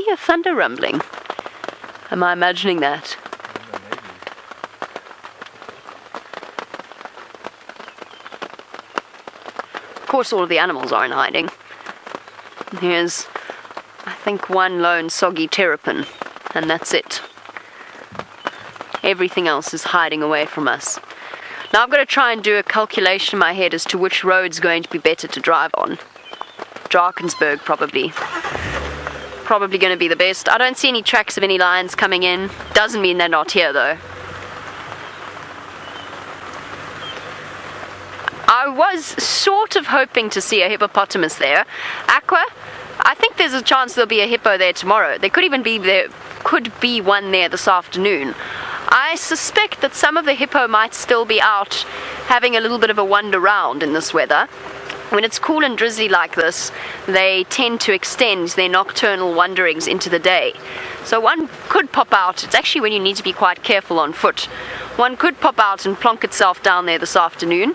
hear thunder rumbling. Am I imagining that? Of course, all of the animals are in hiding. Here's, I think, one lone soggy terrapin, and that's it. Everything else is hiding away from us. Now I've got to try and do a calculation in my head as to which road's going to be better to drive on. Drakensberg, probably. Probably going to be the best. I don't see any tracks of any lions coming in. Doesn't mean they're not here, though. I was sort of hoping to see a hippopotamus there. Aqua, I think there's a chance there'll be a hippo there tomorrow. There could be one there this afternoon. I suspect that some of the hippo might still be out having a little bit of a wander round in this weather. When it's cool and drizzly like this, they tend to extend their nocturnal wanderings into the day. So one could pop out. It's actually when you need to be quite careful on foot. One could pop out and plonk itself down there this afternoon.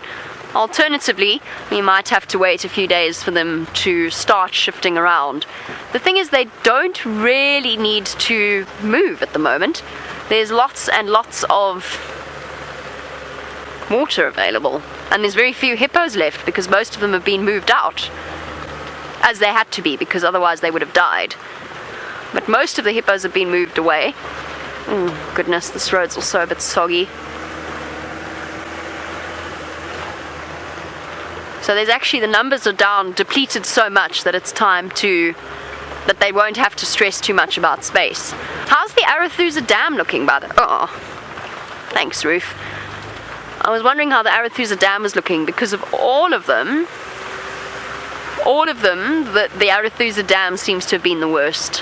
Alternatively, we might have to wait a few days for them to start shifting around. The thing is, they don't really need to move at the moment. There's lots and lots of water available, and there's very few hippos left because most of them have been moved out, as they had to be, because otherwise they would have died. But most of the hippos have been moved away. Oh goodness, this road's also a bit soggy. So there's actually, the numbers are down, depleted so much that it's time that they won't have to stress too much about space. How's the Arathusa Dam looking, by the... Oh, thanks, Ruth. I was wondering how the Arathusa Dam was looking, because of all of them, the Arathusa Dam seems to have been the worst.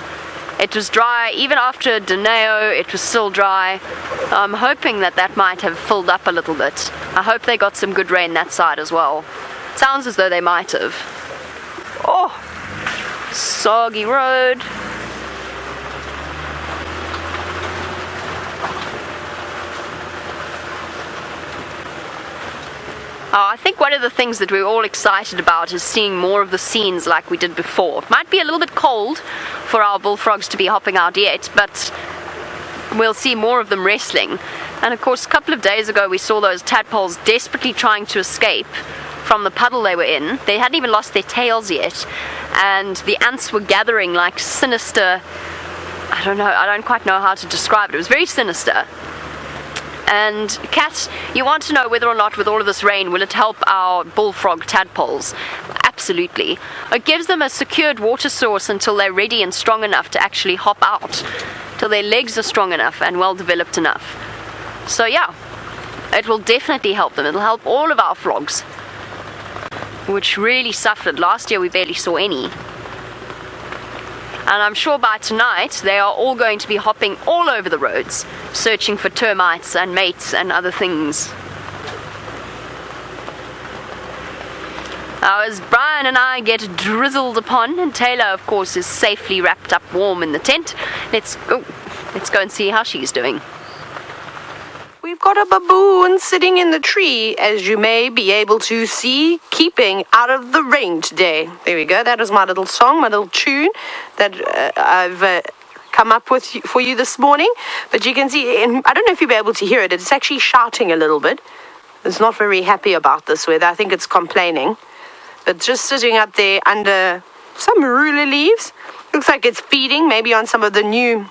It was dry, even after Djuma, it was still dry. I'm hoping that might have filled up a little bit. I hope they got some good rain that side as well. It sounds as though they might have. Oh! Soggy road. I think one of the things that we're all excited about is seeing more of the scenes like we did before. It might be a little bit cold for our bullfrogs to be hopping out yet, but we'll see more of them wrestling. And of course, a couple of days ago we saw those tadpoles desperately trying to escape from the puddle they were in. They hadn't even lost their tails yet, and the ants were gathering like sinister, I don't quite know how to describe it. It was very sinister. And Kat, you want to know whether or not with all of this rain will it help our bullfrog tadpoles? Absolutely. It gives them a secured water source until they're ready and strong enough to actually hop out, till their legs are strong enough and well developed enough. So yeah, it will definitely help them. It'll help all of our frogs, which really suffered. Last year we barely saw any. And I'm sure by tonight they are all going to be hopping all over the roads, searching for termites and mates and other things. Now, as Brian and I get drizzled upon, and Tayla, of course, is safely wrapped up warm in the tent, let's go and see how she's doing. We've got a baboon sitting in the tree, as you may be able to see, keeping out of the rain today. There we go. That is my little song, my little tune that I've come up with for you this morning. But you can see, and I don't know if you'll be able to hear it, it's actually shouting a little bit. It's not very happy about this weather. I think it's complaining. But just sitting up there under some marula leaves. Looks like it's feeding, maybe on some of the new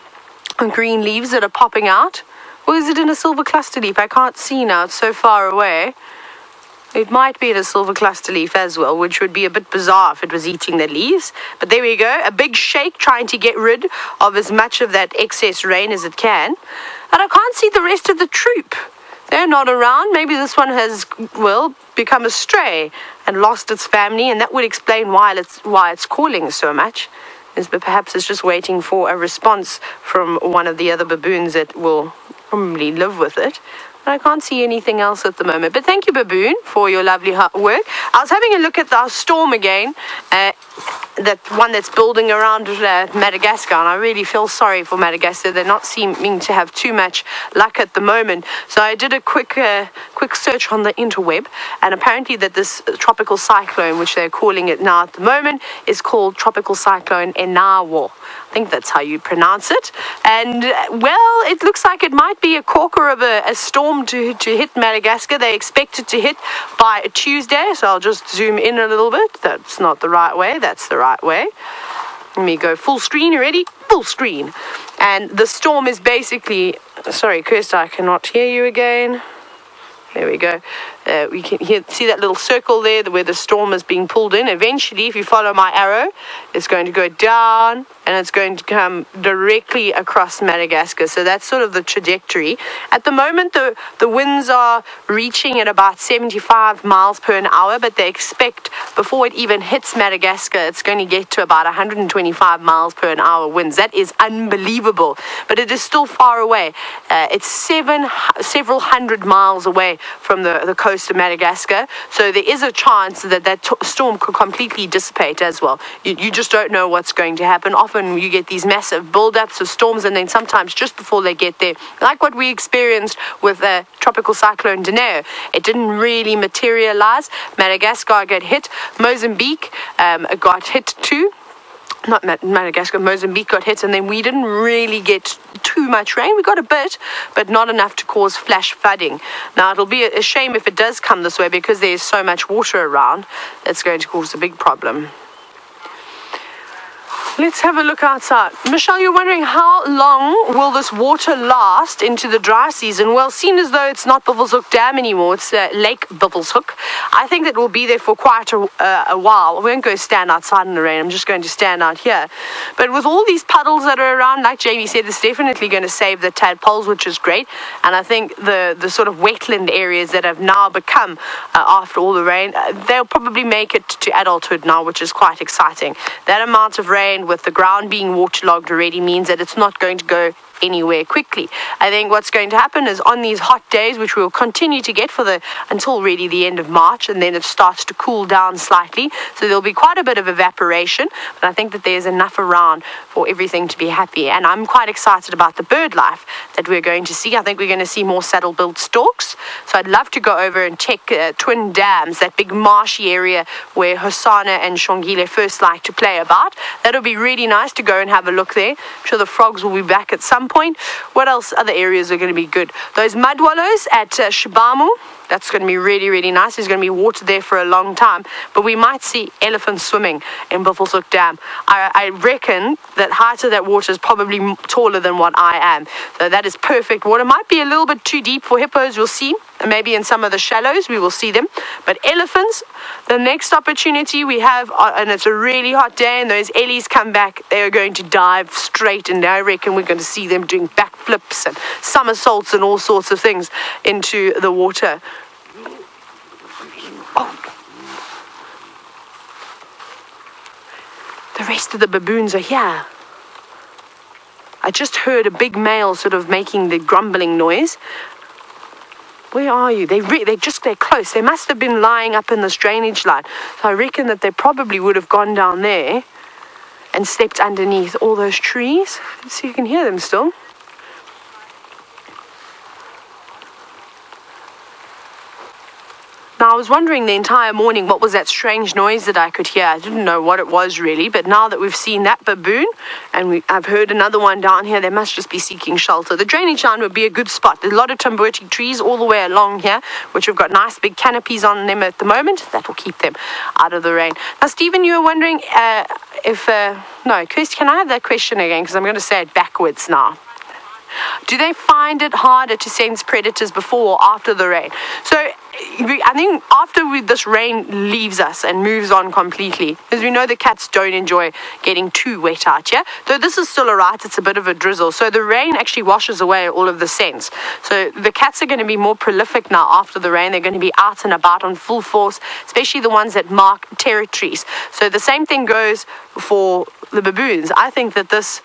green leaves that are popping out. Or is it in a silver cluster leaf? I can't see now, it's so far away. It might be in a silver cluster leaf as well, which would be a bit bizarre if it was eating the leaves. But there we go, a big shake trying to get rid of as much of that excess rain as it can. And I can't see the rest of the troop. They're not around. Maybe this one has, well, become a stray and lost its family, and that would explain why it's calling so much. But perhaps it's just waiting for a response from one of the other baboons that will probably live with it. But I can't see anything else at the moment. But thank you, baboon, for your lovely work. I was having a look at the storm again. that one that's building around Madagascar, and I really feel sorry for Madagascar. They're not seeming to have too much luck at the moment. So I did a quick search on the interweb, and apparently that this tropical cyclone, which they're calling it now at the moment, is called Tropical Cyclone Enawo. I think that's how you pronounce it. And, well, it looks like it might be a corker of a storm to hit Madagascar. They expect it to hit by Tuesday, so I'll just zoom in a little bit. That's not the right way. That's the right way. Let me go full screen. You ready? Full screen. And the storm is basically... Sorry, Kirsta, I cannot hear you again. There we go. We can see that little circle there where the storm is being pulled in. Eventually, if you follow my arrow, it's going to go down and it's going to come directly across Madagascar. So that's sort of the trajectory. At the moment, the winds are reaching at about 75 miles per hour, but they expect before it even hits Madagascar, it's going to get to about 125 miles per hour winds. That is unbelievable, but it is still far away. It's several hundred miles away from the coast of Madagascar, so there is a chance that storm could completely dissipate as well. You just don't know what's going to happen. Often you get these massive build-ups of storms, and then sometimes just before they get there, like what we experienced with Tropical Cyclone Dineo, it didn't really materialize. Madagascar got hit. Mozambique got hit too. Not Madagascar, Mozambique got hit, and then we didn't really get too much rain. We got a bit, but not enough to cause flash flooding. Now, it'll be a shame if it does come this way, because there's so much water around. It's going to cause a big problem. Let's have a look outside. Michelle, you're wondering how long will this water last into the dry season? Well, seeing as though it's not Buffelshoek Dam anymore, it's Lake Buffelshoek, I think that we'll be there for quite a while. We won't go stand outside in the rain. I'm just going to stand out here. But with all these puddles that are around, like Jamie said, it's definitely going to save the tadpoles, which is great. And I think the sort of wetland areas that have now become, after all the rain, they'll probably make it to adulthood now, which is quite exciting. That amount of rain with the ground being waterlogged already means that it's not going to go anywhere quickly. I think what's going to happen is on these hot days, which we'll continue to get until really the end of March, and then it starts to cool down slightly, so there'll be quite a bit of evaporation, but I think that there's enough around for everything to be happy. And I'm quite excited about the bird life that we're going to see. I think we're going to see more saddle-billed storks, so I'd love to go over and check Twin Dams, that big marshy area where Hosana and Shongile first like to play about. That'll be really nice to go and have a look there. I'm sure the frogs will be back at some point. What else? Other areas are going to be good. Those mud wallows at Shibamu, that's going to be really, really nice. There's going to be water there for a long time, but we might see elephants swimming in Buffelshoek Dam. I reckon that height of that water is probably taller than what I am, so that is perfect water. Might be a little bit too deep for hippos, we'll see. And maybe in some of the shallows we will see them, but elephants, the next opportunity we have, and it's a really hot day and those Ellies come back, they are going to dive straight, and I reckon we're going to see them doing backflips and somersaults and all sorts of things into the water. Oh. The rest of the baboons are here. I just heard a big male sort of making the grumbling noise. Where are you? They're close. They must have been lying up in this drainage line. So I reckon that they probably would have gone down there and slept underneath all those trees. Let's see if you can hear them still. Now, I was wondering the entire morning what was that strange noise that I could hear. I didn't know what it was really, but now that we've seen that baboon and I've heard another one down here, they must just be seeking shelter. The drainage line would be a good spot. There's a lot of tambuti trees all the way along here, which have got nice big canopies on them at the moment. That will keep them out of the rain. Now, Stephen, you were wondering no, Kirsty, can I have that question again? Because I'm going to say it backwards now. Do they find it harder to sense predators before or after the rain? So I think after this rain leaves us and moves on completely, because we know the cats don't enjoy getting too wet out here. Though this is still alright, it's a bit of a drizzle. So the rain actually washes away all of the scents. So the cats are going to be more prolific now after the rain. They're going to be out and about on full force, especially the ones that mark territories. So the same thing goes for the baboons. I think that this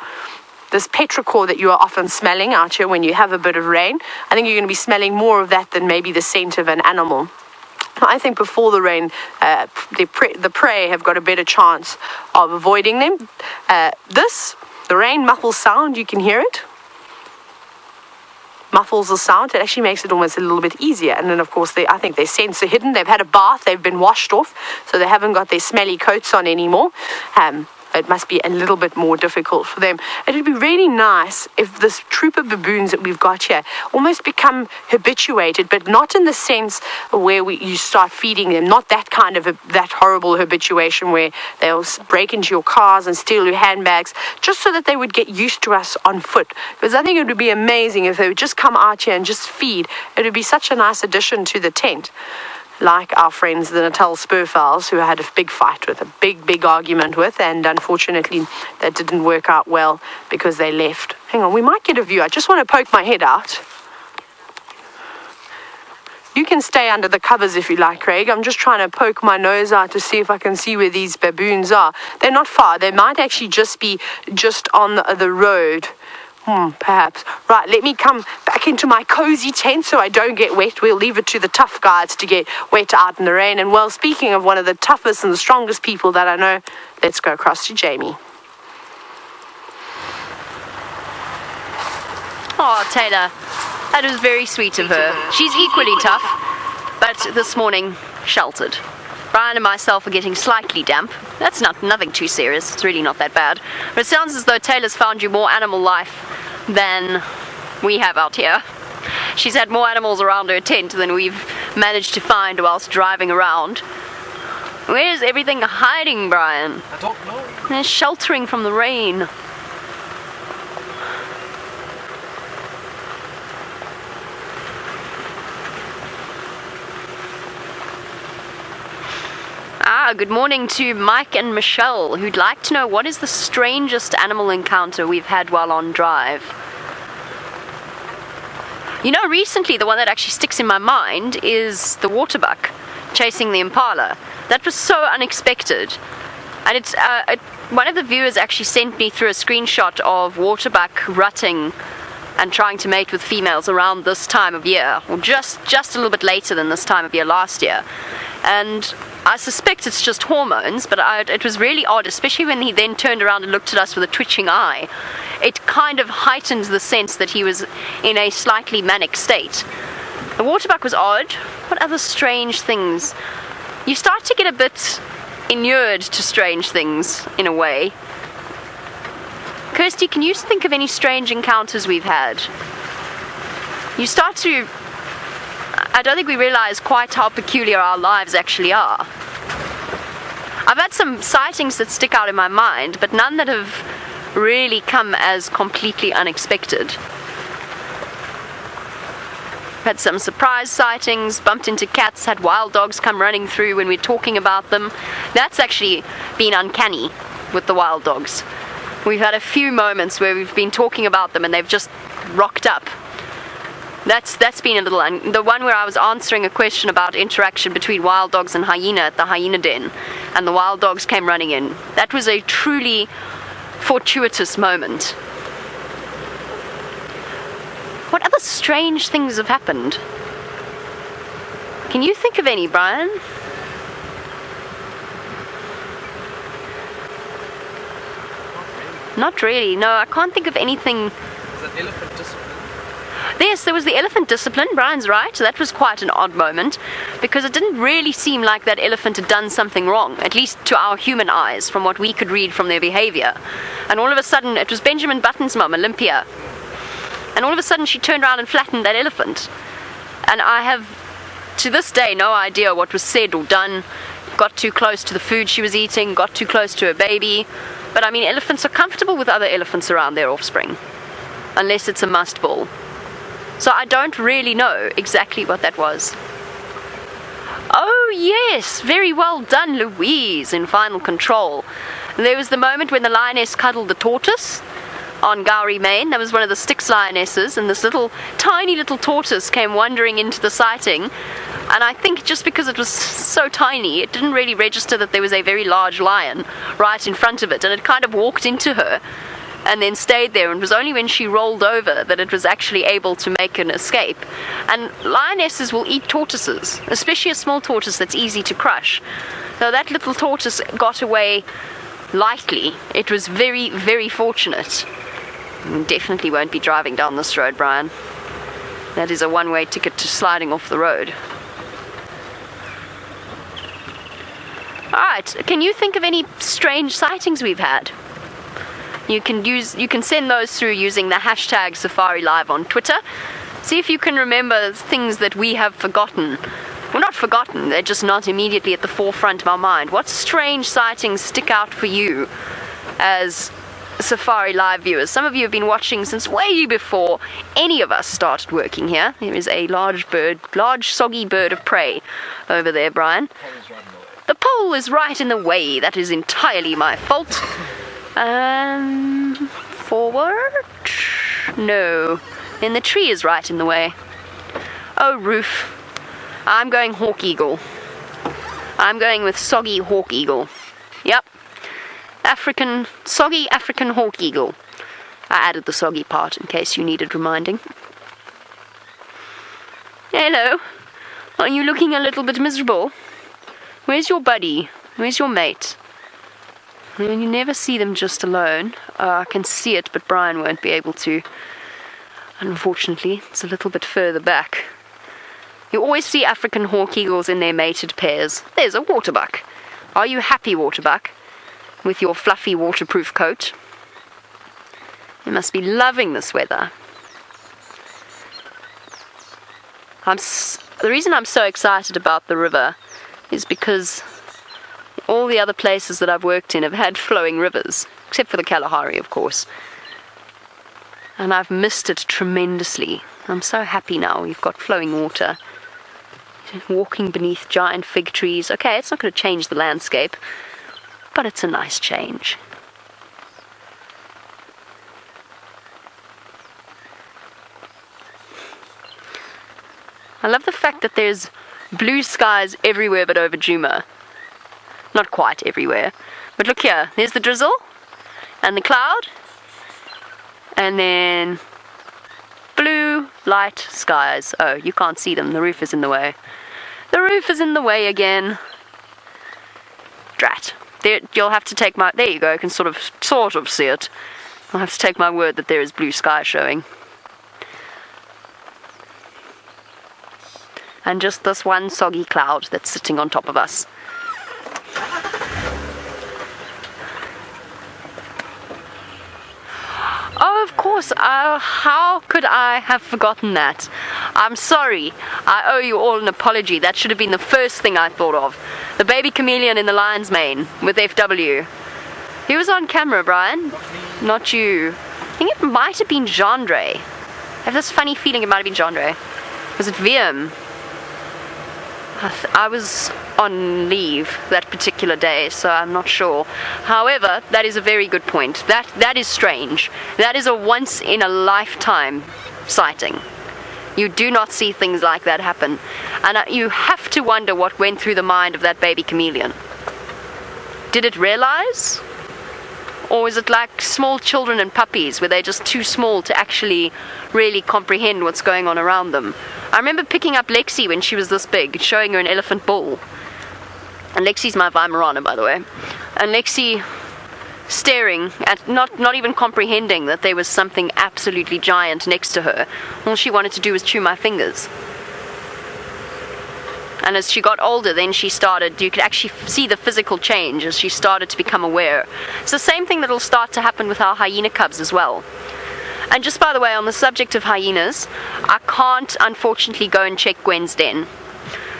petrichor that you are often smelling out here when you have a bit of rain, I think you're going to be smelling more of that than maybe the scent of an animal. I think before the rain, the prey have got a better chance of avoiding them. The rain muffles sound, you can hear it. Muffles the sound. It actually makes it almost a little bit easier. And then, of course, I think their scents are hidden. They've had a bath. They've been washed off, so they haven't got their smelly coats on anymore. It must be a little bit more difficult for them. It would be really nice if this troop of baboons that we've got here almost become habituated, but not in the sense where you start feeding them, not that kind of that horrible habituation where they'll break into your cars and steal your handbags, just so that they would get used to us on foot. Because I think it would be amazing if they would just come out here and just feed. It would be such a nice addition to the tent. Like our friends, the Natal Spurfowls, who I had a big fight with, a big argument with, and unfortunately that didn't work out well because they left. Hang on, we might get a view. I just want to poke my head out. You can stay under the covers if you like, Craig. I'm just trying to poke my nose out to see if I can see where these baboons are. They're not far. They might actually just be just on the road. Perhaps. Right, let me come back into my cozy tent so I don't get wet. We'll leave it to the tough guys to get wet out in the rain. And, well, speaking of one of the toughest and the strongest people that I know, let's go across to Jamie. Oh, Tayla, that was very sweet of her. She's equally tough, but this morning, sheltered. Brian and myself are getting slightly damp. That's nothing too serious. It's really not that bad. But it sounds as though Taylor's found you more animal life than we have out here. She's had more animals around her tent than we've managed to find whilst driving around. Where's everything hiding, Brian? I don't know. They're sheltering from the rain. Good morning to Mike and Michelle, who'd like to know what is the strangest animal encounter we've had while on drive. You know, recently the one that actually sticks in my mind is the Waterbuck chasing the impala. That was so unexpected. And it's one of the viewers actually sent me through a screenshot of Waterbuck rutting and trying to mate with females around this time of year, or just a little bit later than this time of year last year. And I suspect it's just hormones, but it was really odd, especially when he then turned around and looked at us with a twitching eye. It kind of heightened the sense that he was in a slightly manic state. The Waterbuck was odd. What other strange things? You start to get a bit inured to strange things, in a way. Kirsty, can you think of any strange encounters we've had? You start to... I don't think we realize quite how peculiar our lives actually are. I've had some sightings that stick out in my mind, but none that have really come as completely unexpected. Had some surprise sightings, bumped into cats, had wild dogs come running through when we're talking about them. That's actually been uncanny with the wild dogs. We've had a few moments where we've been talking about them and they've just rocked up. That's been a little... And the one where I was answering a question about interaction between wild dogs and hyena at the hyena den, and the wild dogs came running in. That was a truly fortuitous moment. What other strange things have happened? Can you think of any, Brian? Not really. No, I can't think of anything. Is that elephant discipline? Yes, there was the elephant discipline. Brian's right. That was quite an odd moment because it didn't really seem like that elephant had done something wrong, at least to our human eyes, from what we could read from their behavior. And all of a sudden, it was Benjamin Button's mum, Olympia. And all of a sudden, she turned around and flattened that elephant. And I have, to this day, no idea what was said or done. Got too close to the food she was eating, got too close to her baby. But I mean, elephants are comfortable with other elephants around their offspring, unless it's a must bull. So I don't really know exactly what that was. Oh yes, very well done, Louise, in Final Control. There was the moment when the lioness cuddled the tortoise on Gowrie Main. That was one of the Styx lionesses, and this tiny little tortoise came wandering into the sighting. And I think just because it was so tiny, it didn't really register that there was a very large lion right in front of it, and it kind of walked into her. and then stayed there, and it was only when she rolled over that it was actually able to make an escape. And lionesses will eat tortoises, especially a small tortoise that's easy to crush. So that little tortoise got away lightly. It was very, very fortunate. Definitely won't be driving down this road, Brian. That is a one-way ticket to sliding off the road. Alright, can you think of any strange sightings we've had? You can send those through using the hashtag Safari Live on Twitter. See if you can remember things that we have forgotten. Well, not forgotten, they're just not immediately at the forefront of our mind. What strange sightings stick out for you as Safari Live viewers? Some of you have been watching since way before any of us started working here. There is a large soggy bird of prey over there, Brian. The pole is right in the way. That is entirely my fault. Forward? No. Then the tree is right in the way. Oh, roof. I'm going hawk eagle. I'm going with soggy hawk eagle. Yep. Soggy African hawk eagle. I added the soggy part in case you needed reminding. Hello. Are you looking a little bit miserable? Where's your buddy? Where's your mate? You never see them just alone. I can see it, but Brian won't be able to. Unfortunately, it's a little bit further back. You always see African hawk eagles in their mated pairs. There's a waterbuck. Are you happy, waterbuck, with your fluffy waterproof coat? You must be loving this weather. The reason I'm so excited about the river is because all the other places that I've worked in have had flowing rivers, except for the Kalahari, of course. And I've missed it tremendously. I'm so happy now we've got flowing water. Walking beneath giant fig trees. Okay, it's not going to change the landscape, but it's a nice change. I love the fact that there's blue skies everywhere but over Djuma. Not quite everywhere. But look here, there's the drizzle and the cloud, and then blue light skies. Oh, you can't see them, the roof is in the way. The roof is in the way again. Drat. There, you'll have to take my... There you go, you can sort of see it. I'll have to take my word that there is blue sky showing. And just this one soggy cloud that's sitting on top of us. Oh, of course. How could I have forgotten that? I'm sorry. I owe you all an apology. That should have been the first thing I thought of. The baby chameleon in the lion's mane with FW. He was on camera, Brian. Not you. I think it might have been Gendre. I have this funny feeling it might have been Gendre. Was it VM? I was on leave that particular day, so I'm not sure. However, that is a very good point. That is strange. That is a once-in-a-lifetime sighting. You do not see things like that happen. And you have to wonder what went through the mind of that baby chameleon. Did it realize? Or was it like small children and puppies, where they're just too small to actually really comprehend what's going on around them? I remember picking up Lexi when she was this big, showing her an elephant bull. And Lexi's my Weimaraner, by the way. And Lexi staring at, not even comprehending that there was something absolutely giant next to her. All she wanted to do was chew my fingers. And as she got older, then she started, you could actually see the physical change as she started to become aware. It's the same thing that will start to happen with our hyena cubs as well. And just by the way, on the subject of hyenas, I can't unfortunately go and check Gwen's den.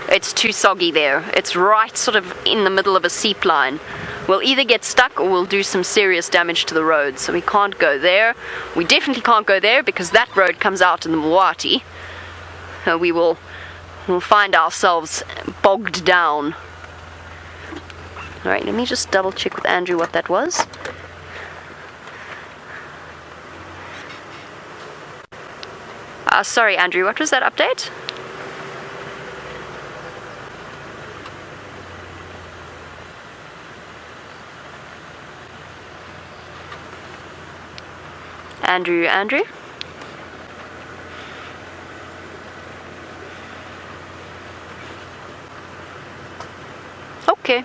It's too soggy there. It's right sort of in the middle of a seep line. We'll either get stuck or we'll do some serious damage to the road. So we can't go there. We definitely can't go there because that road comes out in the Mwati. We'll find ourselves bogged down. Alright, let me just double check with Andrew what that was. Sorry, Andrew, what was that update? Andrew? Okay.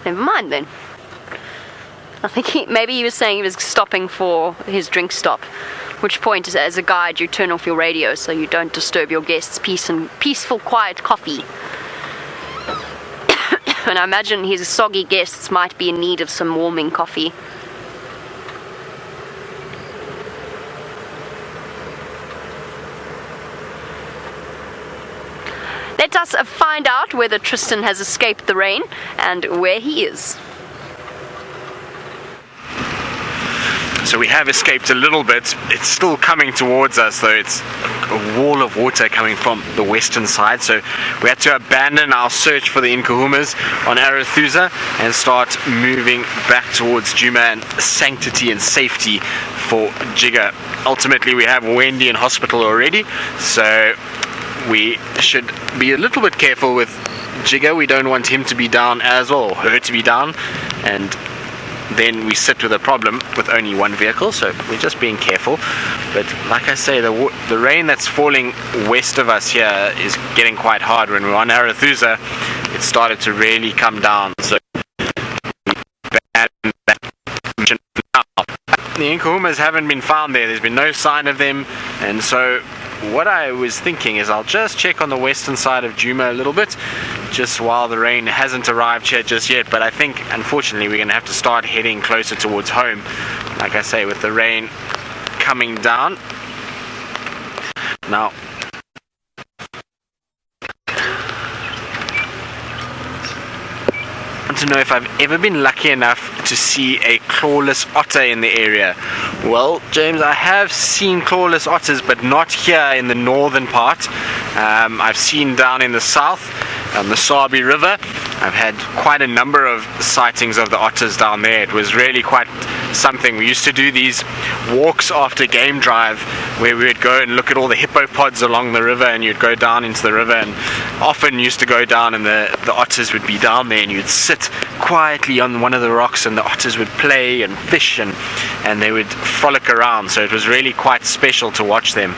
Never mind then. I think maybe he was saying he was stopping for his drink stop. Which point, as a guide, you turn off your radio so you don't disturb your guests' peaceful, quiet coffee. And I imagine his soggy guests might be in need of some warming coffee. Let us find out whether Tristan has escaped the rain and where he is. So we have escaped a little bit. It's still coming towards us, though. It's a wall of water coming from the western side. So we had to abandon our search for the Nkuhumas on Arathusa and start moving back towards Djuma and sanctity and safety for Jigga. Ultimately, we have Wendy in hospital already, so we should be a little bit careful with Jigga. We don't want him to be down as well, or her to be down, and then we sit with a problem with only one vehicle, so we're just being careful. But like I say, the rain that's falling west of us here is getting quite hard. When we're on Arathusa, it started to really come down, so the Nkuhumas haven't been found there. There's been no sign of them, and so what I was thinking is I'll just check on the western side of Djuma a little bit, just while the rain hasn't arrived here just yet. But I think, unfortunately, we're going to have to start heading closer towards home, like I say, with the rain coming down. Now, I want to know if I've ever been lucky enough to see a clawless otter in the area. Well, James, I have seen clawless otters, but not here in the northern part. I've seen down in the south on the Sabi River. I've had quite a number of sightings of the otters down there. It was really quite something. We used to do these walks after game drive where we would go and look at all the hippopods along the river, and you'd go down into the river, and often used to go down and the otters would be down there, and you'd sit quietly on one of the rocks and the otters would play and fish and they would frolic around. So it was really quite special to watch them.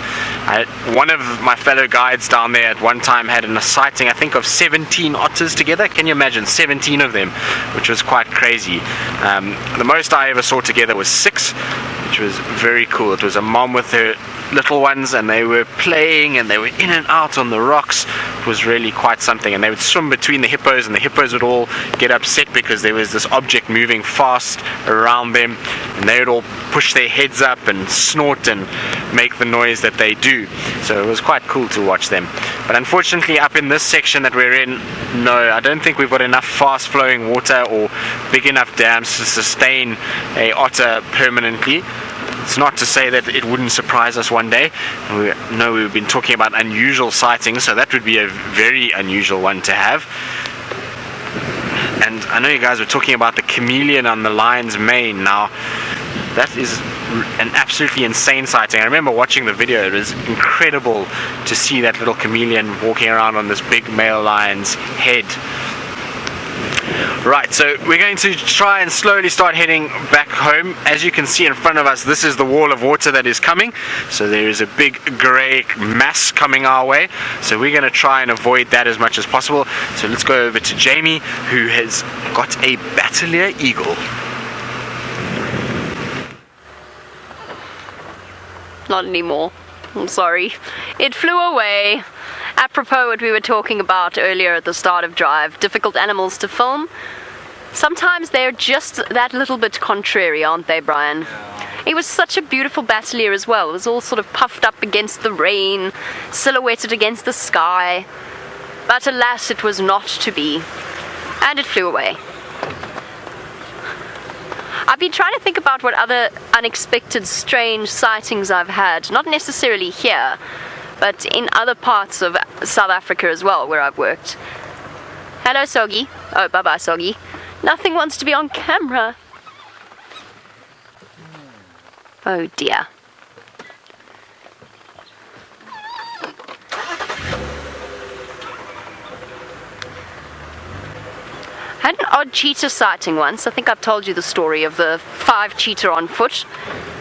One of my fellow guides down there at one time had a sighting, I think, of 17 otters together. Can you imagine 17 of them? Which was quite crazy. The most I ever saw together was 6, which was very cool. It was a mom with her little ones, and they were playing and they were in and out on the rocks. It was really quite something, and they would swim between the hippos, and the hippos would all get upset because there was this object moving fast around them, and they would all push their heads up and snort and make the noise that they do. So it was quite cool to watch them. But unfortunately, up in this section that we're in, no, I don't think we've got enough fast flowing water or big enough dams to sustain a otter permanently. It's not to say that it wouldn't surprise us one day. We know we've been talking about unusual sightings, so that would be a very unusual one to have. And I know you guys were talking about the chameleon on the lion's mane. Now, that is an absolutely insane sighting. I remember watching the video. It was incredible to see that little chameleon walking around on this big male lion's head. Right, so we're going to try and slowly start heading back home. As you can see in front of us, this is the wall of water that is coming. So there is a big grey mass coming our way. So we're going to try and avoid that as much as possible. So let's go over to Jamie, who has got a Battalier Eagle. Not anymore. I'm sorry. It flew away. Apropos what we were talking about earlier at the start of Drive, difficult animals to film. Sometimes they're just that little bit contrary, aren't they, Brian? Yeah. It was such a beautiful Battalier as well. It was all sort of puffed up against the rain, silhouetted against the sky. But alas, it was not to be. And it flew away. I've been trying to think about what other unexpected, strange sightings I've had. Not necessarily here, but in other parts of South Africa as well, where I've worked. Hello, Soggy. Oh, bye-bye, Soggy. Nothing wants to be on camera. Oh, dear. I had an odd cheetah sighting once. I think I've told you the story of the 5 cheetah on foot.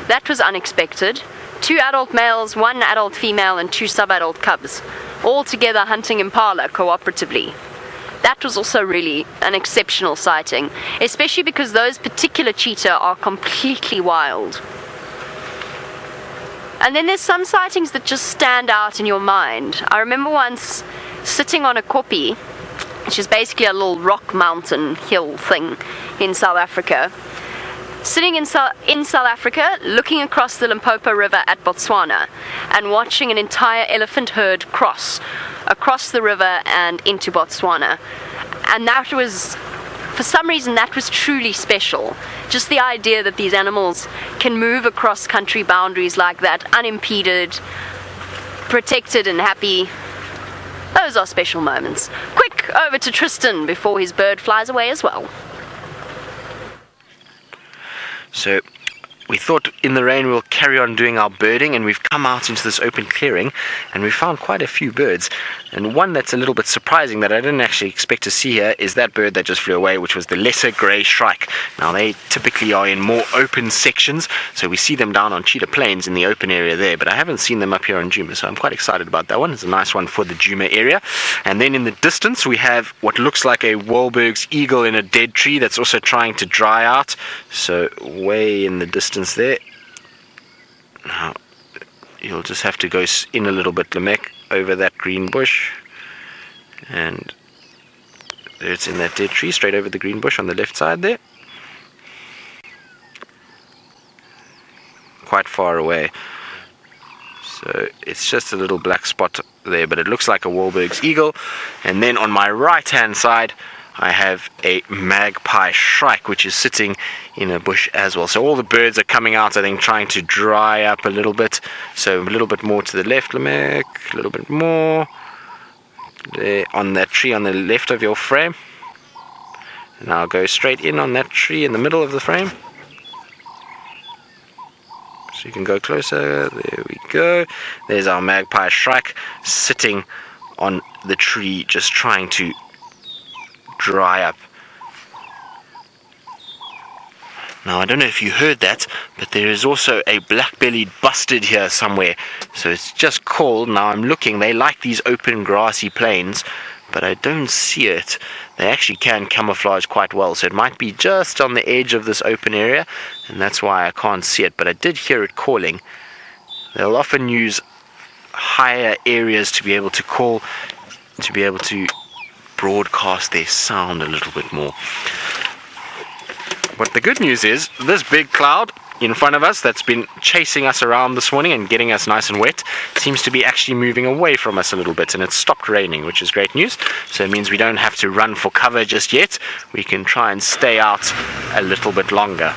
That was unexpected. 2 adult males, 1 adult female, and 2 sub-adult cubs, all together hunting impala cooperatively. That was also really an exceptional sighting, especially because those particular cheetah are completely wild. And then there's some sightings that just stand out in your mind. I remember once sitting on a koppie, which is basically a little rock mountain hill thing in South Africa. Sitting in South Africa, looking across the Limpopo River at Botswana and watching an entire elephant herd cross across the river and into Botswana. And that was, for some reason, that was truly special. Just the idea that these animals can move across country boundaries like that, unimpeded, protected and happy. Those are special moments. Quick, over to Tristan before his bird flies away as well. So we thought in the rain we'll carry on doing our birding, and we've come out into this open clearing and we found quite a few birds. And one that's a little bit surprising that I didn't actually expect to see here is that bird that just flew away, which was the lesser grey shrike. Now they typically are in more open sections, so we see them down on Cheetah Plains in the open area there, but I haven't seen them up here on Djuma, so I'm quite excited about that one. It's a nice one for the Djuma area. And then in the distance we have what looks like a Wahlberg's eagle in a dead tree that's also trying to dry out, so way in the distance there. Now you'll just have to go in a little bit, Lamech, over that green bush, and there it's in that dead tree straight over the green bush on the left side there, quite far away. So it's just a little black spot there, but it looks like a Wahlberg's eagle. And then on my right hand side I have a magpie shrike, which is sitting in a bush as well. So all the birds are coming out, I think, trying to dry up a little bit. So a little bit more to the left, Lamech, a little bit more. There on that tree on the left of your frame. And I'll go straight in on that tree in the middle of the frame. So you can go closer. There we go. There's our magpie shrike sitting on the tree, just trying to dry up. Now I don't know if you heard that, but there is also a black-bellied bustard here somewhere. So it's just called, now I'm looking, they like these open grassy plains, but I don't see it. They actually can camouflage quite well, so it might be just on the edge of this open area, and that's why I can't see it, but I did hear it calling. They'll often use higher areas to be able to call, to be able to broadcast their sound a little bit more. But the good news is, this big cloud in front of us that's been chasing us around this morning and getting us nice and wet seems to be actually moving away from us a little bit, and it's stopped raining, which is great news. So it means we don't have to run for cover just yet. We can try and stay out a little bit longer.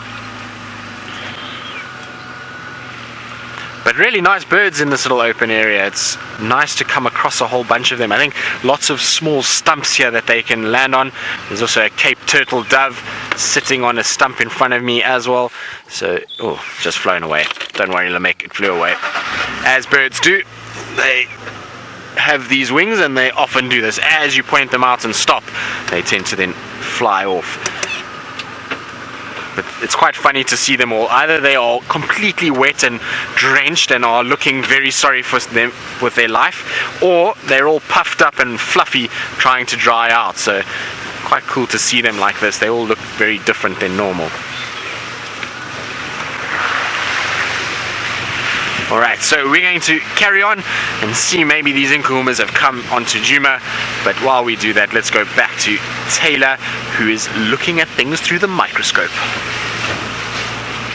But really nice birds in this little open area. It's nice to come across a whole bunch of them. I think lots of small stumps here that they can land on. There's also a Cape turtle dove sitting on a stump in front of me as well. So, oh, just flown away. Don't worry, Lamech, it flew away. As birds do, they have these wings and they often do this. As you point them out and stop, they tend to then fly off. But it's quite funny to see them all. Either they are completely wet and drenched and are looking very sorry for them with their life, or they're all puffed up and fluffy trying to dry out. So quite cool to see them like this. They all look very different than normal. Alright, so we're going to carry on and see maybe these Nkuhumas have come onto Djuma, but while we do that, let's go back to Tayla, who is looking at things through the microscope.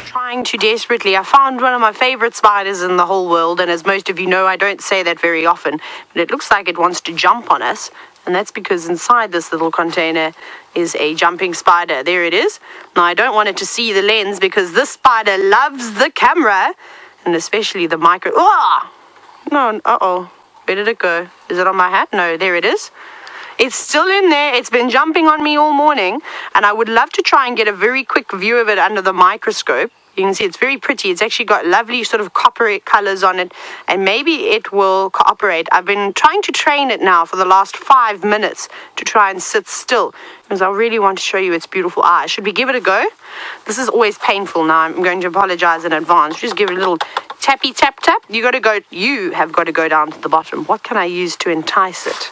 Trying to desperately. I found one of my favorite spiders in the whole world, and as most of you know, I don't say that very often, but it looks like it wants to jump on us, and that's because inside this little container is a jumping spider. There it is. Now, I don't want it to see the lens because this spider loves the camera, and especially the micro. Oh! No, uh-oh. Where did it go? Is it on my hat? No, there it is. It's still in there. It's been jumping on me all morning, and I would love to try and get a very quick view of it under the microscope. You can see it's very pretty. It's actually got lovely sort of copper colors on it, and maybe it will cooperate. I've been trying to train it now for the last 5 minutes to try and sit still, because I really want to show you its beautiful eyes. Should we give it a go? This is always painful now. I'm going to apologize in advance. Just give it a little tappy tap tap. You have got to go down to the bottom. What can I use to entice it?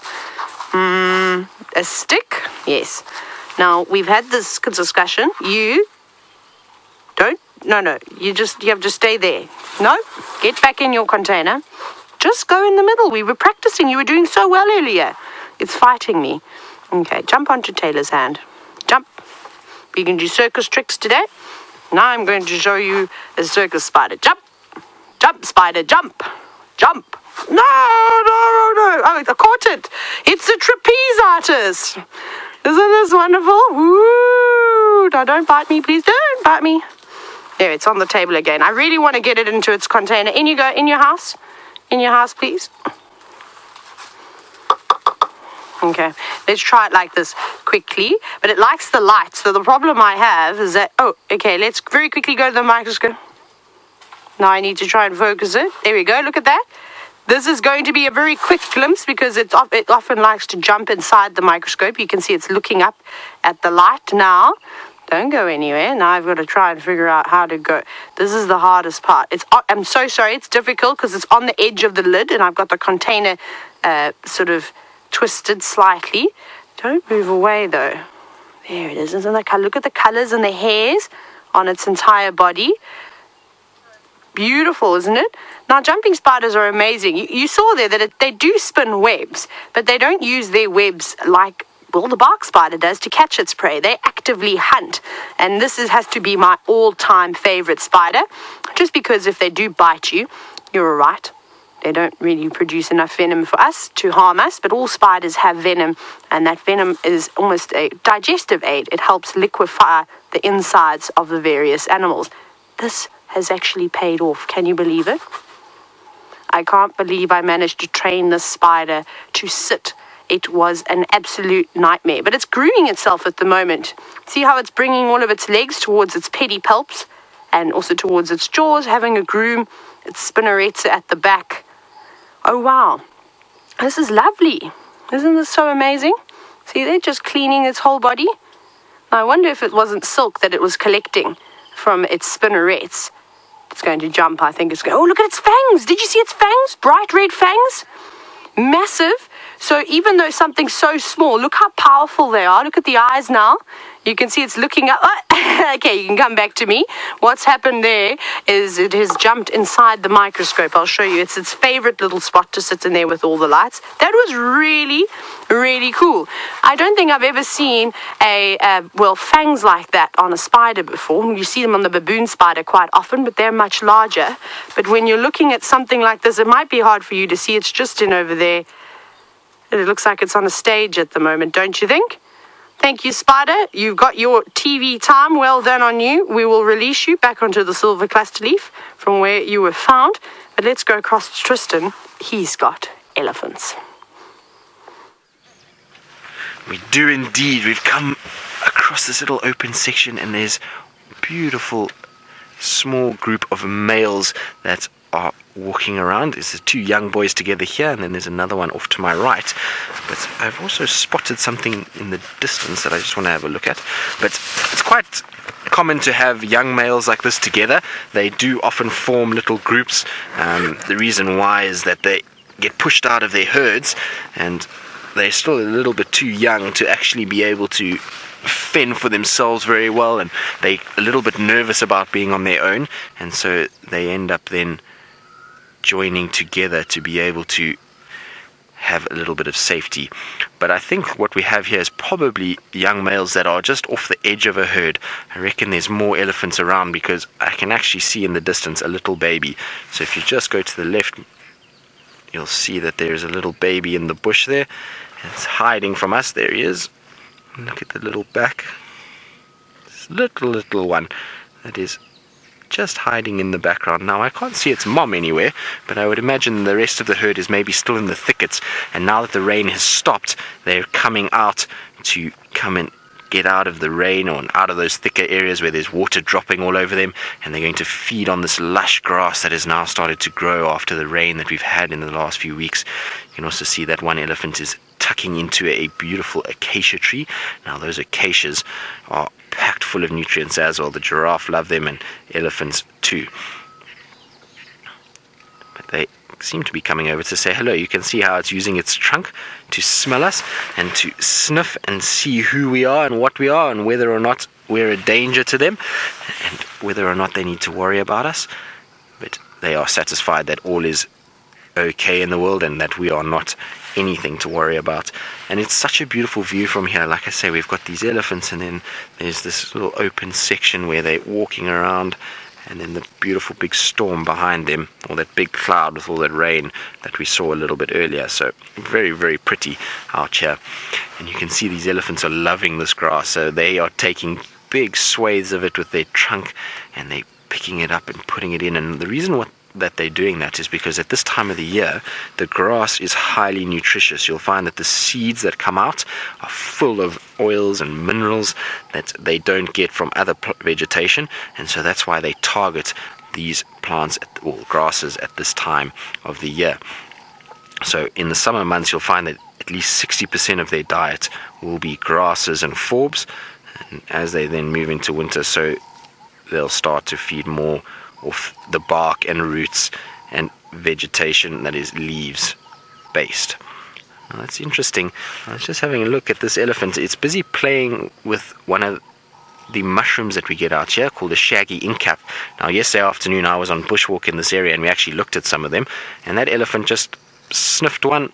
A stick? Yes. Now, we've had this discussion. You have to stay there. No, get back in your container. Just go in the middle. We were practicing. You were doing so well earlier. It's fighting me. Okay, jump onto Tayla's hand. Jump. We can do circus tricks today. Now I'm going to show you a circus spider. Jump. Jump, spider, jump. Jump. No. Oh, I caught it. It's a trapeze artist. Isn't this wonderful? Woo. Now, don't bite me, please. Don't bite me. There, it's on the table again. I really want to get it into its container. In you go, in your house. In your house, please. Okay, let's try it like this quickly. But it likes the light, so the problem I have is that... Oh, okay, let's very quickly go to the microscope. Now I need to try and focus it. There we go, look at that. This is going to be a very quick glimpse because it often likes to jump inside the microscope. You can see it's looking up at the light now. Don't go anywhere. Now I've got to try and figure out how to go. This is the hardest part. I'm so sorry. It's difficult because it's on the edge of the lid and I've got the container sort of twisted slightly. Don't move away though. There it is. Isn't that color? Look at the colors and the hairs on its entire body. Beautiful, isn't it? Now, jumping spiders are amazing. You saw there that they do spin webs, but they don't use their webs like... Well, the bark spider does to catch its prey. They actively hunt. And this has to be my all-time favorite spider. Just because if they do bite you, you're right. They don't really produce enough venom for us to harm us. But all spiders have venom. And that venom is almost a digestive aid. It helps liquefy the insides of the various animals. This has actually paid off. Can you believe it? I can't believe I managed to train this spider to sit. It was an absolute nightmare. But it's grooming itself at the moment. See how it's bringing all of its legs towards its pedipalps and also towards its jaws, having a groom. Its spinnerets at the back. Oh, wow. This is lovely. Isn't this so amazing? See, they're just cleaning its whole body. Now, I wonder if it wasn't silk that it was collecting from its spinnerets. It's going to jump, I think it's going... Oh, look at its fangs. Did you see its fangs? Bright red fangs. Massive. So even though something's so small, look how powerful they are. Look at the eyes now. You can see it's looking up. Oh, okay, you can come back to me. What's happened there is it has jumped inside the microscope. I'll show you. It's its favorite little spot to sit in there with all the lights. That was really, really cool. I don't think I've ever seen fangs like that on a spider before. You see them on the baboon spider quite often, but they're much larger. But when you're looking at something like this, it might be hard for you to see. It's just in over there. It looks like it's on a stage at the moment, don't you think? Thank you, Spider. You've got your TV time. Well done on you. We will release you back onto the silver cluster leaf from where you were found. But let's go across to Tristan. He's got elephants. We do indeed. We've come across this little open section and there's a beautiful small group of males that are walking around. There's two young boys together here and then there's another one off to my right. But I've also spotted something in the distance that I just want to have a look at. But it's quite common to have young males like this together. They do often form little groups. The reason why is that they get pushed out of their herds and they're still a little bit too young to actually be able to fend for themselves very well, and they're a little bit nervous about being on their own, and so they end up then joining together to be able to have a little bit of safety. But I think what we have here is probably young males that are just off the edge of a herd. I reckon there's more elephants around because I can actually see in the distance a little baby. So if you just go to the left, you'll see that there's a little baby in the bush there. It's hiding from us. There he is. Look at the little back. This little one that is just hiding in the background. Now I can't see its mom anywhere, but I would imagine the rest of the herd is maybe still in the thickets, and now that the rain has stopped, they're coming out to come and get out of the rain or out of those thicker areas where there's water dropping all over them, and they're going to feed on this lush grass that has now started to grow after the rain that we've had in the last few weeks. You can also see that one elephant is tucking into a beautiful acacia tree. Now those acacias are packed full of nutrients as well. The giraffe love them, and elephants too. But they seem to be coming over to say hello. You can see how it's using its trunk to smell us and to sniff and see who we are and what we are and whether or not we're a danger to them and whether or not they need to worry about us. But they are satisfied that all is okay in the world and that we are not anything to worry about. And it's such a beautiful view from here. Like I say, we've got these elephants, and then there's this little open section where they're walking around, and then the beautiful big storm behind them, or that big cloud with all that rain that we saw a little bit earlier. So very, very pretty out here. And you can see these elephants are loving this grass, so they are taking big swathes of it with their trunk, and they're picking it up and putting it in. And the reason that they're doing that is because at this time of the year, the grass is highly nutritious. You'll find that the seeds that come out are full of oils and minerals that they don't get from other vegetation, and so that's why they target these plants or grasses at this time of the year. So in the summer months, you'll find that at least 60% of their diet will be grasses and forbs, and as they then move into winter, so they'll start to feed more of the bark and roots and vegetation that is leaves based. Now, that's interesting. I was just having a look at this elephant. It's busy playing with one of the mushrooms that we get out here called a shaggy inkcap. Now yesterday afternoon I was on bushwalk in this area and we actually looked at some of them, and that elephant just sniffed one,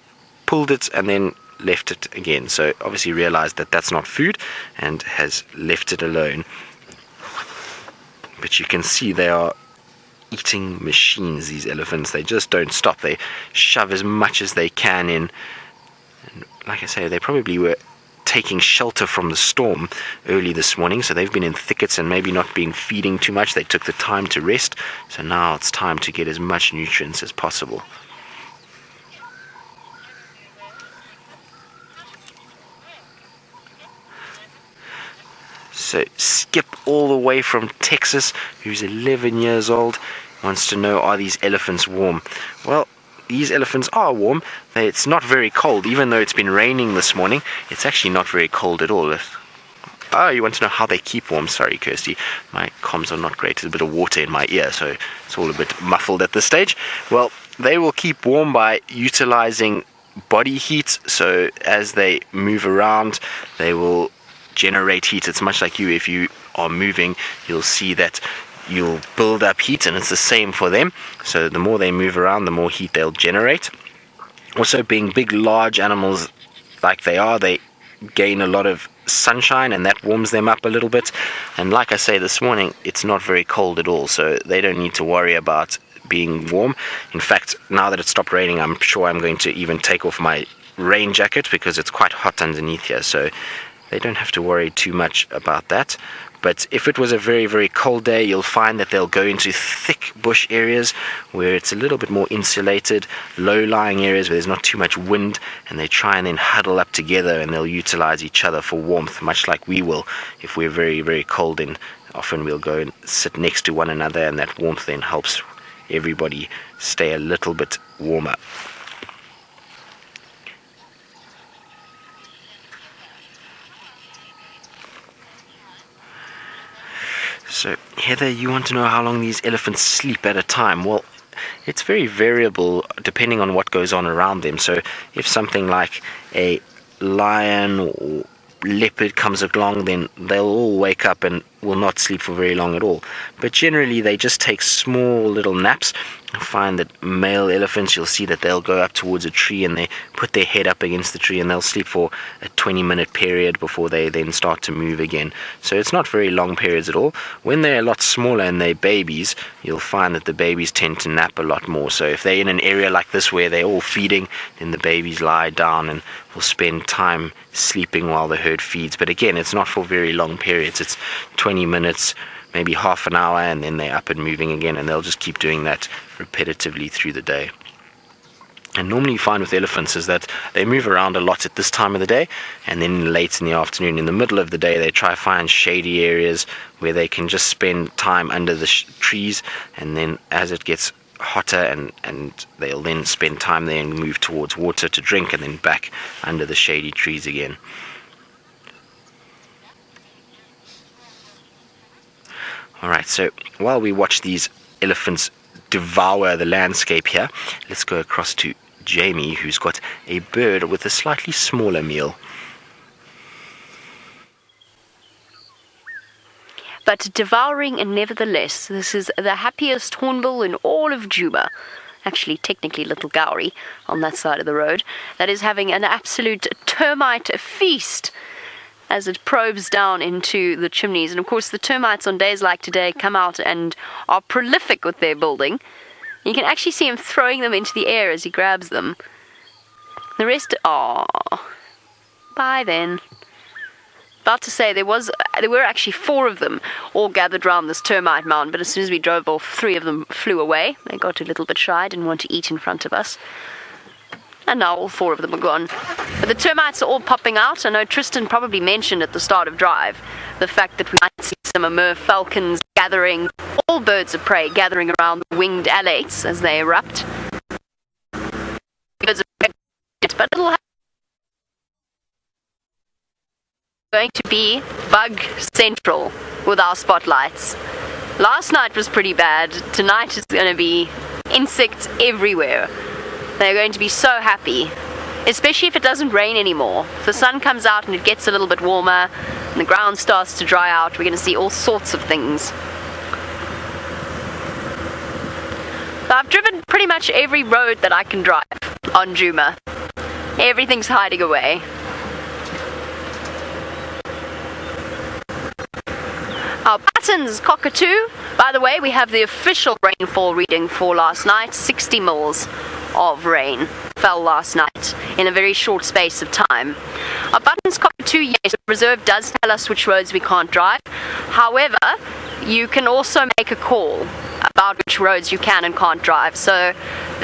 pulled it, and then left it again. So obviously realized that that's not food and has left it alone. But you can see they are eating machines, these elephants. They just don't stop. They shove as much as they can in. And like I say, they probably were taking shelter from the storm early this morning, so they've been in thickets and maybe not been feeding too much. They took the time to rest, so now it's time to get as much nutrients as possible. So Skip, all the way from Texas, who's 11 years old, wants to know, are these elephants warm? Well, these elephants are warm. It's not very cold. Even though it's been raining this morning, it's actually not very cold at all. Oh, you want to know how they keep warm? Sorry, Kirsty, my comms are not great. There's a bit of water in my ear, so it's all a bit muffled at this stage. Well, they will keep warm by utilizing body heat. So as they move around, they will generate heat. It's much like you. If you are moving, you'll see that you'll build up heat, and it's the same for them. So the more they move around, the more heat they'll generate. Also, being big, large animals like they are, they gain a lot of sunshine, and that warms them up a little bit. And like I say, this morning it's not very cold at all, so they don't need to worry about being warm. In fact, now that it's stopped raining, I'm sure I'm going to even take off my rain jacket because it's quite hot underneath here, so they don't have to worry too much about that. But if it was a very, very cold day, you'll find that they'll go into thick bush areas where it's a little bit more insulated, low-lying areas where there's not too much wind, and they try and then huddle up together, and they'll utilize each other for warmth, much like we will if we're very, very cold. And often we'll go and sit next to one another, and that warmth then helps everybody stay a little bit warmer. So, Heather, you want to know how long these elephants sleep at a time? Well, it's very variable depending on what goes on around them. So, if something like a lion or leopard comes along, then they'll all wake up and will not sleep for very long at all. But generally, they just take small little naps. I find that male elephants, you'll see that they'll go up towards a tree and they put their head up against the tree and they'll sleep for a 20-minute period before they then start to move again. So it's not very long periods at all. When they're a lot smaller and they're babies, you'll find that the babies tend to nap a lot more. So if they're in an area like this where they're all feeding, then the babies lie down and will spend time sleeping while the herd feeds. But again, it's not for very long periods. It's 20 minutes, maybe half an hour, and then they're up and moving again, and they'll just keep doing that repetitively through the day. And normally you find with elephants is that they move around a lot at this time of the day, and then late in the afternoon, in the middle of the day, they try to find shady areas where they can just spend time under the trees, and then as it gets hotter and they'll then spend time there and move towards water to drink, and then back under the shady trees again. Alright, so while we watch these elephants devour the landscape here, let's go across to Jamie, who's got a bird with a slightly smaller meal. But devouring, and nevertheless, this is the happiest hornbill in all of Djuma. Actually, technically Little Gowrie on that side of the road. That is having an absolute termite feast as it probes down into the chimneys. And of course, the termites on days like today come out and are prolific with their building. You can actually see him throwing them into the air as he grabs them. The rest, bye then. About to say, there were actually 4 of them all gathered round this termite mound, but as soon as we drove off, 3 of them flew away. They got a little bit shy, didn't want to eat in front of us. And now all 4 of them are gone. But the termites are all popping out. I know Tristan probably mentioned at the start of drive the fact that we might see some Amur falcons gathering, all birds of prey gathering around the winged alates as they erupt. Birds of prey, but it'll going to be bug central with our spotlights. Last night was pretty bad. Tonight is going to be insects everywhere. They're going to be so happy, especially if it doesn't rain anymore. If the sun comes out and it gets a little bit warmer and the ground starts to dry out, we're going to see all sorts of things. So I've driven pretty much every road that I can drive on Djuma. Everything's hiding away. Our Patton's cockatoo. By the way, we have the official rainfall reading for last night. 60 mils of rain fell last night in a very short space of time. Our Patton's cockatoo, yes, the reserve does tell us which roads we can't drive. However, you can also make a call about which roads you can and can't drive. So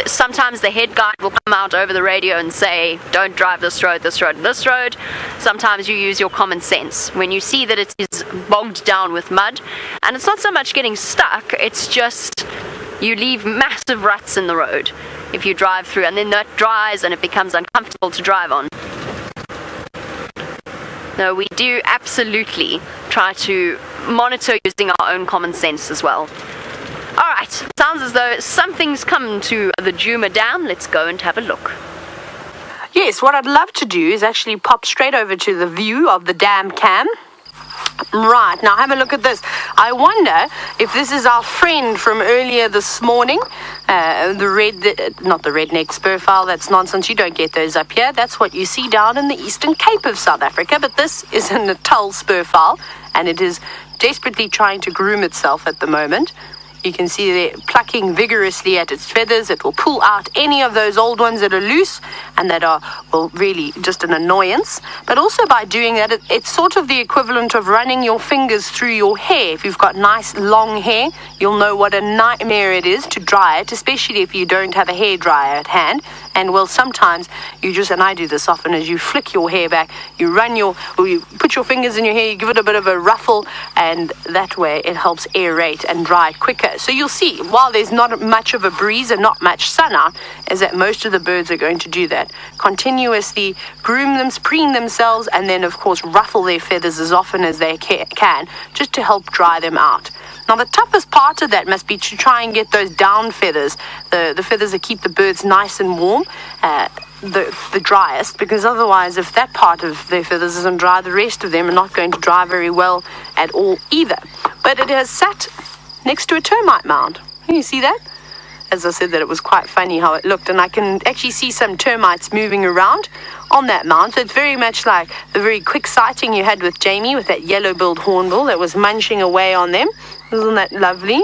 sometimes the head guide will come out over the radio and say, don't drive this road, this road, and this road. Sometimes you use your common sense. When you see that it is bogged down with mud, and it's not so much getting stuck, it's just you leave massive ruts in the road if you drive through, and then that dries and it becomes uncomfortable to drive on. No, we do absolutely try to monitor using our own common sense as well. Alright, sounds as though something's come to the Djuma Dam. Let's go and have a look. Yes, what I'd love to do is actually pop straight over to the view of the dam cam. Right, now have a look at this. I wonder if this is our friend from earlier this morning, not the redneck spurfowl, that's nonsense, you don't get those up here. That's what you see down in the Eastern Cape of South Africa, but this is a Natal spurfowl, and it is desperately trying to groom itself at the moment. You can see they're plucking vigorously at its feathers. It will pull out any of those old ones that are loose and that are, well, really just an annoyance. But also by doing that, it's sort of the equivalent of running your fingers through your hair. If you've got nice long hair, you'll know what a nightmare it is to dry it, especially if you don't have a hairdryer at hand. And, well, sometimes you just, and I do this often, as you flick your hair back, you put your fingers in your hair, you give it a bit of a ruffle, and that way it helps aerate and dry it quicker. So you'll see, while there's not much of a breeze and not much sun out, is that most of the birds are going to do that. Continuously groom them, preen themselves, and then, of course, ruffle their feathers as often as they can, just to help dry them out. Now, the toughest part of that must be to try and get those down feathers, the feathers that keep the birds nice and warm, the driest, because otherwise, if that part of their feathers isn't dry, the rest of them are not going to dry very well at all either. But it has sat next to a termite mound. Can you see that? As I said, that it was quite funny how it looked, and I can actually see some termites moving around on that mound. So it's very much like the very quick sighting you had with Jamie with that yellow-billed hornbill that was munching away on them. Isn't that lovely?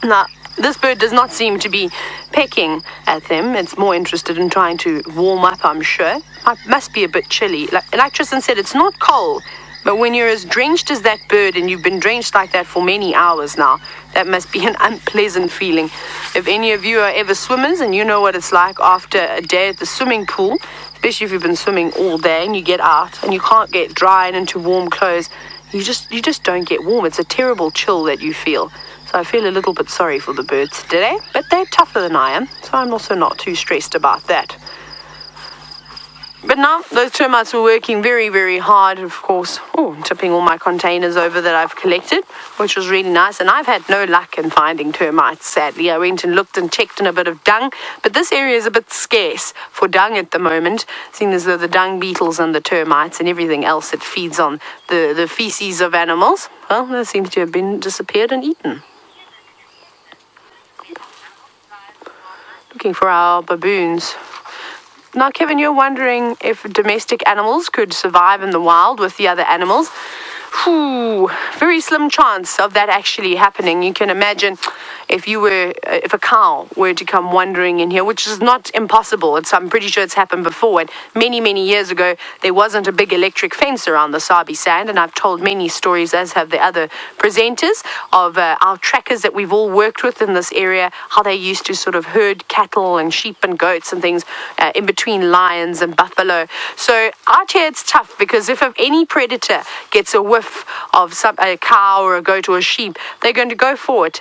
Now, this bird does not seem to be pecking at them. It's more interested in trying to warm up, I'm sure. It must be a bit chilly. Like Tristan said, it's not cold, But when you're as drenched as that bird, and you've been drenched like that for many hours now, that must be an unpleasant feeling. If any of you are ever swimmers and you know what it's like after a day at the swimming pool, especially if you've been swimming all day and you get out and you can't get dry and into warm clothes, you just don't get warm. It's a terrible chill that you feel. So I feel a little bit sorry for the birds today, but they're tougher than I am, so I'm also not too stressed about that. But now, those termites were working very, very hard, of course. Oh, tipping all my containers over that I've collected, which was really nice. And I've had no luck in finding termites, sadly. I went and looked and checked in a bit of dung, but this area is a bit scarce for dung at the moment, seeing as though the dung beetles and the termites and everything else that feeds on the feces of animals, well, they seem to have been disappeared and eaten. Looking for our baboons. Now, Kevin, you're wondering if domestic animals could survive in the wild with the other animals. Very slim chance of that actually happening. You can imagine if a cow were to come wandering in here, which is not impossible. I'm pretty sure it's happened before. And many years ago, there wasn't a big electric fence around the Sabi Sand, and I've told many stories, as have the other presenters, of our trackers that we've all worked with in this area, how they used to sort of herd cattle and sheep and goats and things in between lions and buffalo. So out here it's tough, because if any predator gets a whiff of a cow or a goat or a sheep, they're going to go forward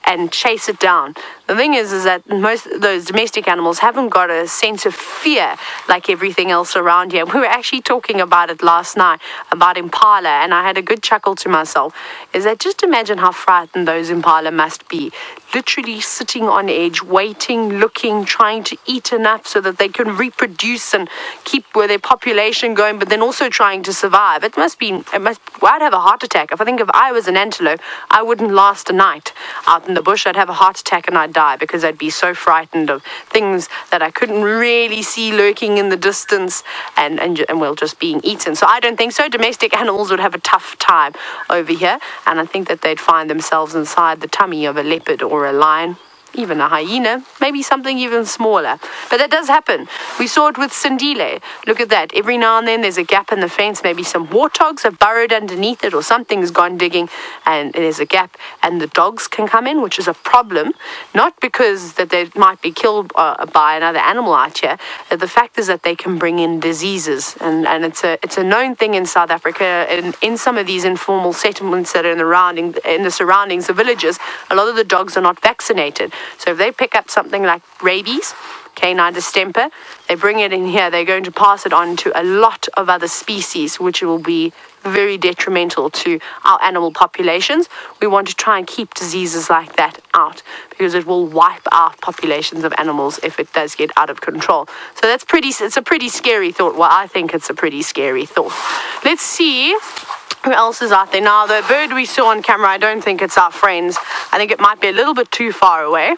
and chase it down. The thing is that most of those domestic animals haven't got a sense of fear like everything else around here. We were actually talking about it last night, about impala, and I had a good chuckle to myself, is that just imagine how frightened those impala must be, literally sitting on edge, waiting, looking, trying to eat enough so that they can reproduce and keep their population going, but then also trying to survive. I'd have a heart attack. If I was an antelope, I wouldn't last a night out in the bush. I'd have a heart attack and I'd die, because I'd be so frightened of things that I couldn't really see lurking in the distance and just being eaten. So I don't think so. Domestic animals would have a tough time over here, and I think that they'd find themselves inside the tummy of a leopard or a lion, even a hyena, maybe something even smaller. But that does happen. We saw it with Sindile. Look at that. Every now and then there's a gap in the fence. Maybe some warthogs have burrowed underneath it, or something's gone digging, and there's a gap, and the dogs can come in, which is a problem. Not because that they might be killed by another animal out here. The fact is that they can bring in diseases, and it's a known thing in South Africa, and in some of these informal settlements that are in the surroundings of villages, a lot of the dogs are not vaccinated. So if they pick up something like rabies, canine distemper, they bring it in here, they're going to pass it on to a lot of other species, which will be very detrimental to our animal populations. We want to try and keep diseases like that out, because it will wipe out populations of animals if it does get out of control. So it's a pretty scary thought. Well, I think it's a pretty scary thought. Let's see who else is out there. Now, the bird we saw on camera, I don't think it's our friends. I think it might be a little bit too far away.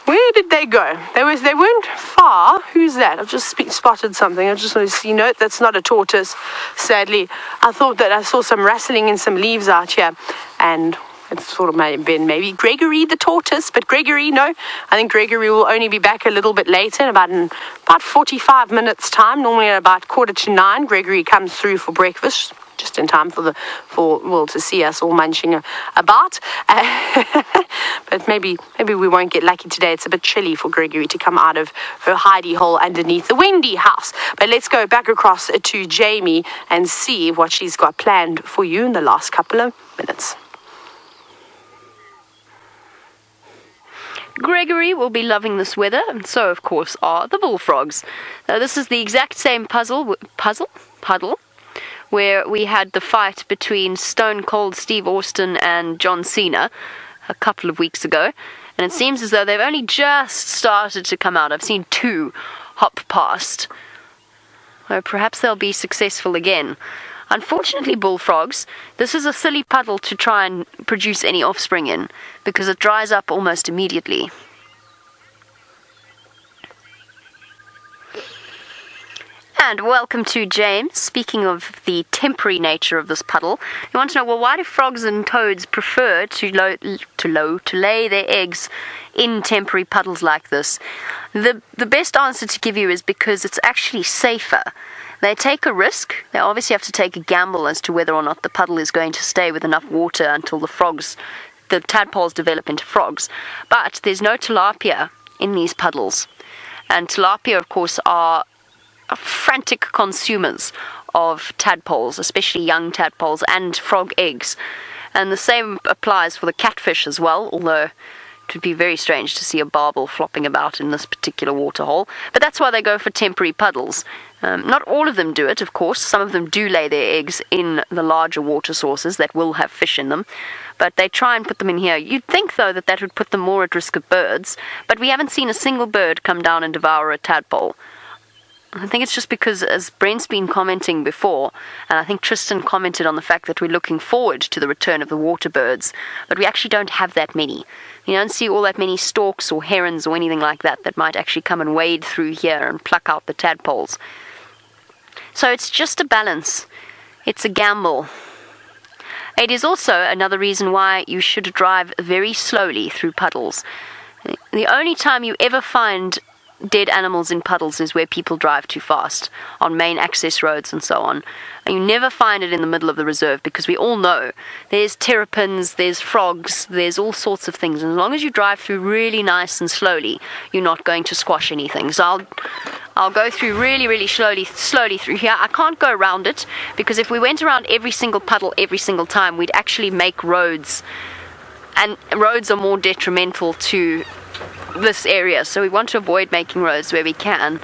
Where did they go? They weren't far. Who's that? I've just spotted something. I just want to see. No, that's not a tortoise, sadly. I thought that I saw some rustling in some leaves out here, and it sort of may have been maybe Gregory the tortoise, but Gregory, no. I think Gregory will only be back a little bit later, in about 45 minutes time. Normally at about 8:45, Gregory comes through for breakfast, just in time to see us all munching about. But maybe we won't get lucky today. It's a bit chilly for Gregory to come out of her hidey hole underneath the Wendy house. But let's go back across to Jamie and see what she's got planned for you in the last couple of minutes. Gregory will be loving this weather, and so of course are the bullfrogs. This is the exact same puddle where we had the fight between Stone Cold Steve Austin and John Cena a couple of weeks ago, and it seems as though they've only just started to come out. I've seen 2 hop past. Or perhaps they'll be successful again. Unfortunately, bullfrogs, this is a silly puddle to try and produce any offspring in, because it dries up almost immediately. And welcome to James. Speaking of the temporary nature of this puddle, you want to know, well, why do frogs and toads prefer to lay their eggs in temporary puddles like this? The best answer to give you is because it's actually safer. They take a risk. They obviously have to take a gamble as to whether or not the puddle is going to stay with enough water until the tadpoles develop into frogs. But there's no tilapia in these puddles. And tilapia, of course, are frantic consumers of tadpoles, especially young tadpoles and frog eggs. And the same applies for the catfish as well, although it would be very strange to see a barbel flopping about in this particular waterhole. But that's why they go for temporary puddles. Not all of them do it, of course. Some of them do lay their eggs in the larger water sources that will have fish in them. But they try and put them in here. You'd think, though, that that would put them more at risk of birds. But we haven't seen a single bird come down and devour a tadpole. I think it's just because, as Brent's been commenting before, and I think Tristan commented on the fact that we're looking forward to the return of the water birds, but we actually don't have that many. You don't see all that many storks or herons or anything like that that might actually come and wade through here and pluck out the tadpoles. So it's just a balance. It's a gamble. It is also another reason why you should drive very slowly through puddles. The only time you ever find dead animals in puddles is where people drive too fast on main access roads and so on. And you never find it in the middle of the reserve, because we all know there's terrapins, there's frogs, there's all sorts of things. And as long as you drive through really nice and slowly, you're not going to squash anything. So I'll go through really slowly through here. I can't go around it, because if we went around every single puddle every single time, we'd actually make roads, and roads are more detrimental to this area, so we want to avoid making roads where we can.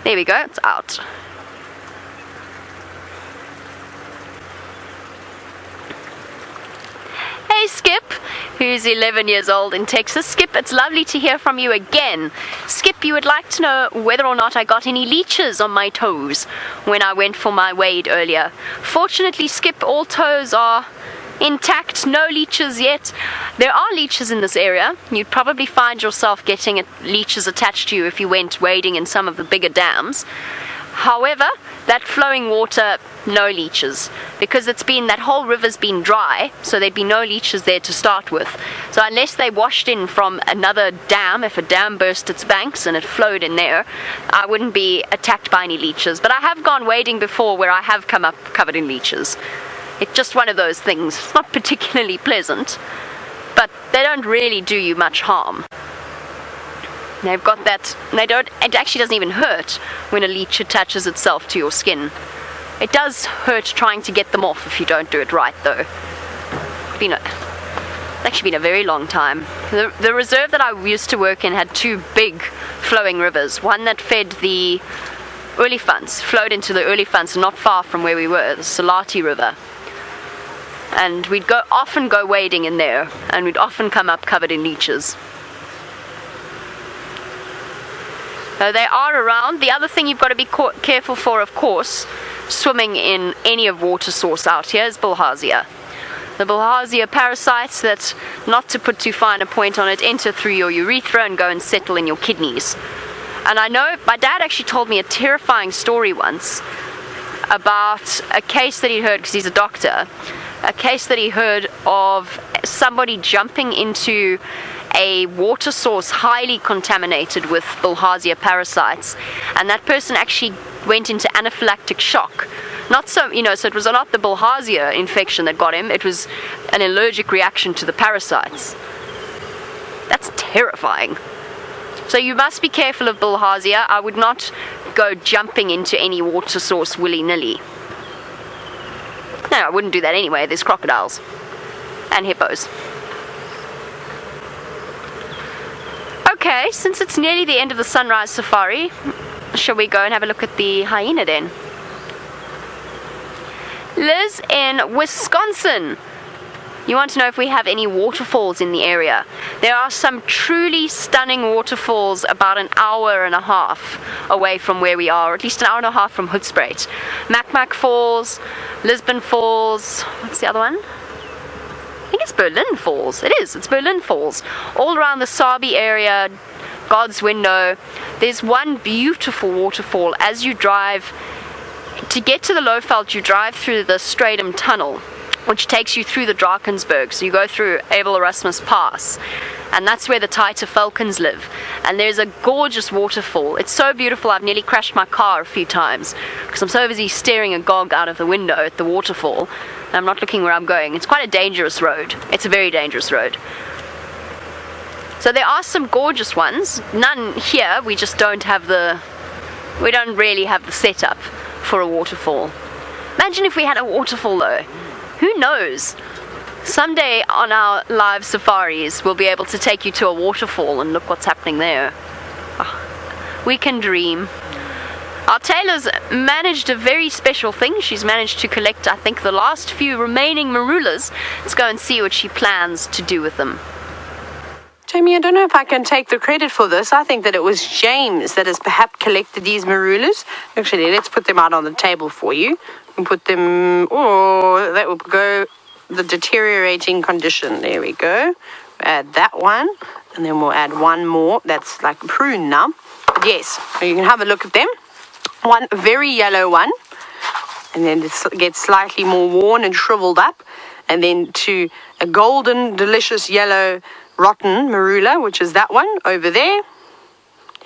There we go, it's out. Hey Skip, who's 11 years old in Texas. Skip, it's lovely to hear from you again. Skip, you would like to know whether or not I got any leeches on my toes when I went for my wade earlier. Fortunately, Skip, all toes are intact, no leeches yet. There are leeches in this area. You'd probably find yourself getting leeches attached to you if you went wading in some of the bigger dams. However, that flowing water, no leeches, because that whole river's been dry, so there'd be no leeches there to start with. So unless they washed in from another dam, if a dam burst its banks and it flowed in there, I wouldn't be attacked by any leeches. But I have gone wading before where I have come up covered in leeches. It's just one of those things. It's not particularly pleasant, but they don't really do you much harm. They've got that, it actually doesn't even hurt when a leech attaches itself to your skin. It does hurt trying to get them off if you don't do it right, though. It's actually been a very long time. The reserve that I used to work in had two big flowing rivers. One that fed the olifants, flowed into the olifants not far from where we were, the Salati River. And we'd often go wading in there, and we'd often come up covered in leeches. So they are around. The other thing you've got to be careful for, of course, swimming in any of water source out here, is bilharzia. The bilharzia parasites that, not to put too fine a point on it, enter through your urethra and go and settle in your kidneys. And I know my dad actually told me a terrifying story once about a case that he heard, because he's a doctor, a case that he heard of somebody jumping into a water source highly contaminated with bilharzia parasites, and that person actually went into anaphylactic shock. So it was not the bilharzia infection that got him, it was an allergic reaction to the parasites. That's terrifying. So you must be careful of bilharzia. I would not go jumping into any water source willy-nilly. No, I wouldn't do that anyway. There's crocodiles and hippos. Okay, since it's nearly the end of the sunrise safari, shall we go and have a look at the hyena den? Liz in Wisconsin. You want to know if we have any waterfalls in the area. There are some truly stunning waterfalls about an hour and a half away from where we are, or at least an hour and a half from Hoedspruit. Macmac Falls, Lisbon Falls, what's the other one? I think it's Berlin Falls. It's Berlin Falls. All around the Sabi area, God's Window. There's one beautiful waterfall as you drive. To get to the Lowveld, you drive through the Stratum Tunnel, which takes you through the Drakensberg. So you go through Abel Erasmus Pass, and that's where the Cheetah falcons live. And there's a gorgeous waterfall. It's so beautiful, I've nearly crashed my car a few times because I'm so busy staring agog out of the window at the waterfall, and I'm not looking where I'm going. It's quite a dangerous road. It's a very dangerous road. So there are some gorgeous ones. None here. We just don't have we don't really have the setup for a waterfall. Imagine if we had a waterfall though. Who knows? Someday on our live safaris, we'll be able to take you to a waterfall and look what's happening there. Oh, we can dream. Our Tayla's managed a very special thing. She's managed to collect, I think, the last few remaining marulas. Let's go and see what she plans to do with them. Jamie, I don't know if I can take the credit for this. I think that it was James that has perhaps collected these marulas. Actually, let's put them out on the table for you. And put them, that will go the deteriorating condition. There we go. Add that one, and then we'll add one more. That's like prune now. But yes, so you can have a look at them. One very yellow one, and then it gets slightly more worn and shriveled up, and then to a golden, delicious yellow rotten marula, which is that one over there.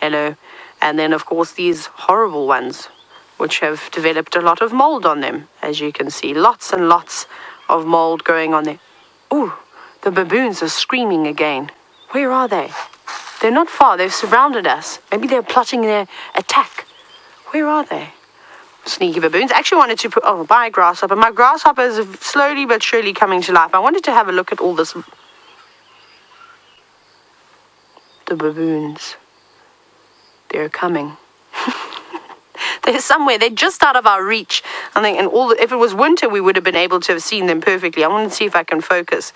Yellow. And then, of course, these horrible ones, which have developed a lot of mold on them, as you can see. Lots and lots of mold going on there. Ooh, the baboons are screaming again. Where are they? They're not far. They've surrounded us. Maybe they're plotting their attack. Where are they? Sneaky baboons. I actually wanted to put... Oh, bye, grasshopper. My grasshopper is slowly but surely coming to life. I wanted to have a look at all this... The baboons. They're coming. They're somewhere. They're just out of our reach. I think, and if it was winter, we would have been able to have seen them perfectly. I want to see if I can focus.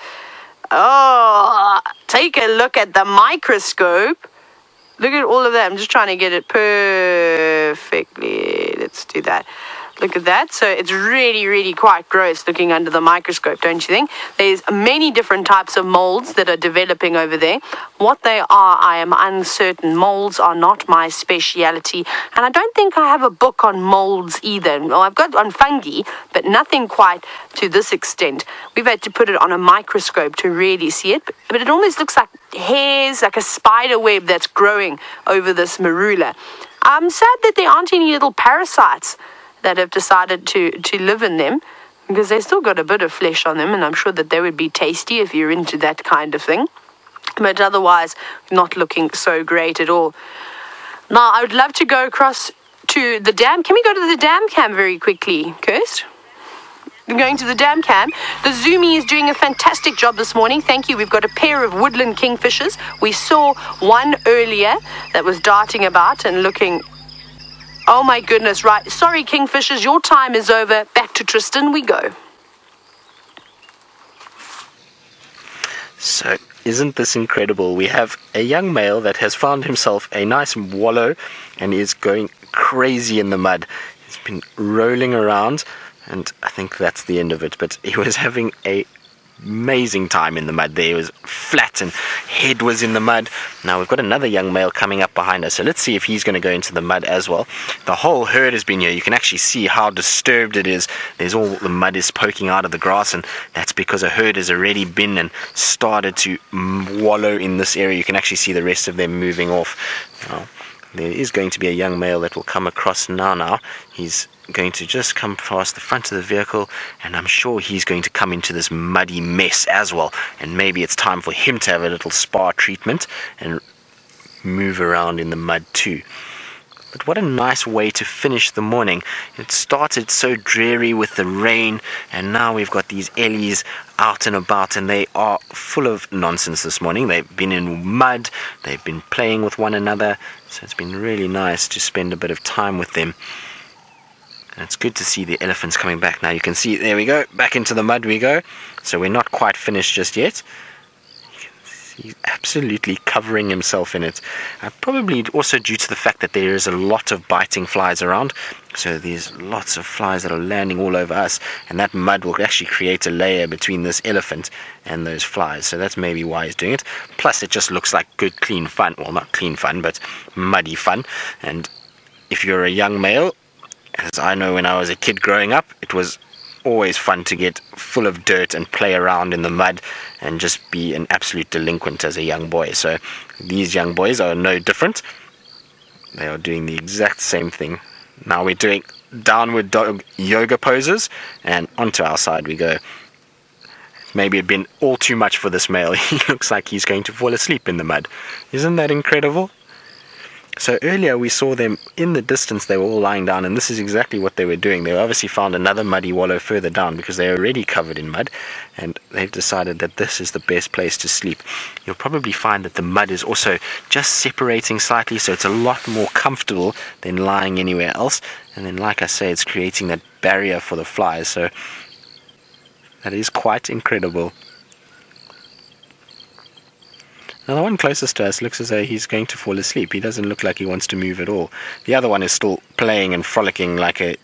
Oh, take a look at the microscope. Look at all of that. I'm just trying to get it perfectly. Let's do that. Look at that. So it's really, really quite gross looking under the microscope, don't you think? There's many different types of molds that are developing over there. What they are, I am uncertain. Molds are not my speciality. And I don't think I have a book on molds either. Well, I've got on fungi, but nothing quite to this extent. We've had to put it on a microscope to really see it. But it almost looks like hairs, like a spider web that's growing over this marula. I'm sad that there aren't any little parasites that have decided to live in them, because they've still got a bit of flesh on them, and I'm sure that they would be tasty if you're into that kind of thing. But otherwise, not looking so great at all. Now, I would love to go across to the dam. Can we go to the dam cam very quickly, Kirst? We're going to the dam cam. The Zoomy is doing a fantastic job this morning. Thank you. We've got a pair of woodland kingfishers. We saw one earlier that was darting about and looking... Oh my goodness, right. Sorry, kingfishers, your time is over. Back to Tristan we go. So, isn't this incredible? We have a young male that has found himself a nice wallow and is going crazy in the mud. He's been rolling around, and I think that's the end of it. But he was having a amazing time in the mud there. It was flat and head was in the mud. Now we've got another young male coming up behind us, so let's see if he's going to go into the mud as well. The whole herd has been here. You can actually see how disturbed it is. There's all the mud is poking out of the grass, and that's because a herd has already been and started to wallow in this area. You can actually see the rest of them moving off. Now, there is going to be a young male that will come across now. He's going to just come past the front of the vehicle, and I'm sure he's going to come into this muddy mess as well, and maybe it's time for him to have a little spa treatment and move around in the mud too. But what a nice way to finish the morning. It started so dreary with the rain, and now we've got these Ellies out and about, and they are full of nonsense this morning. They've been in mud, they've been playing with one another, so it's been really nice to spend a bit of time with them. And it's good to see the elephants coming back now. You can see, there we go, back into the mud we go. So we're not quite finished just yet. He's absolutely covering himself in it. Probably also due to the fact that there is a lot of biting flies around. So there's lots of flies that are landing all over us. And that mud will actually create a layer between this elephant and those flies. So that's maybe why he's doing it. Plus it just looks like good, clean fun. Well, not clean fun, but muddy fun. And if you're a young male, as I know when I was a kid growing up, it was always fun to get full of dirt and play around in the mud and just be an absolute delinquent as a young boy. So these young boys are no different. They are doing the exact same thing. Now we're doing downward dog yoga poses, and onto our side we go. Maybe it'd been all too much for this male. He looks like he's going to fall asleep in the mud. Isn't that incredible? So earlier we saw them in the distance. They were all lying down, and this is exactly what they were doing. They obviously found another muddy wallow further down because they're already covered in mud, and they've decided that this is the best place to sleep. You'll probably find that the mud is also just separating slightly, so it's a lot more comfortable than lying anywhere else. And then, like I say, it's creating that barrier for the flies, so that is quite incredible. Now the one closest to us looks as though he's going to fall asleep. He doesn't look like he wants to move at all. The other one is still playing and frolicking like a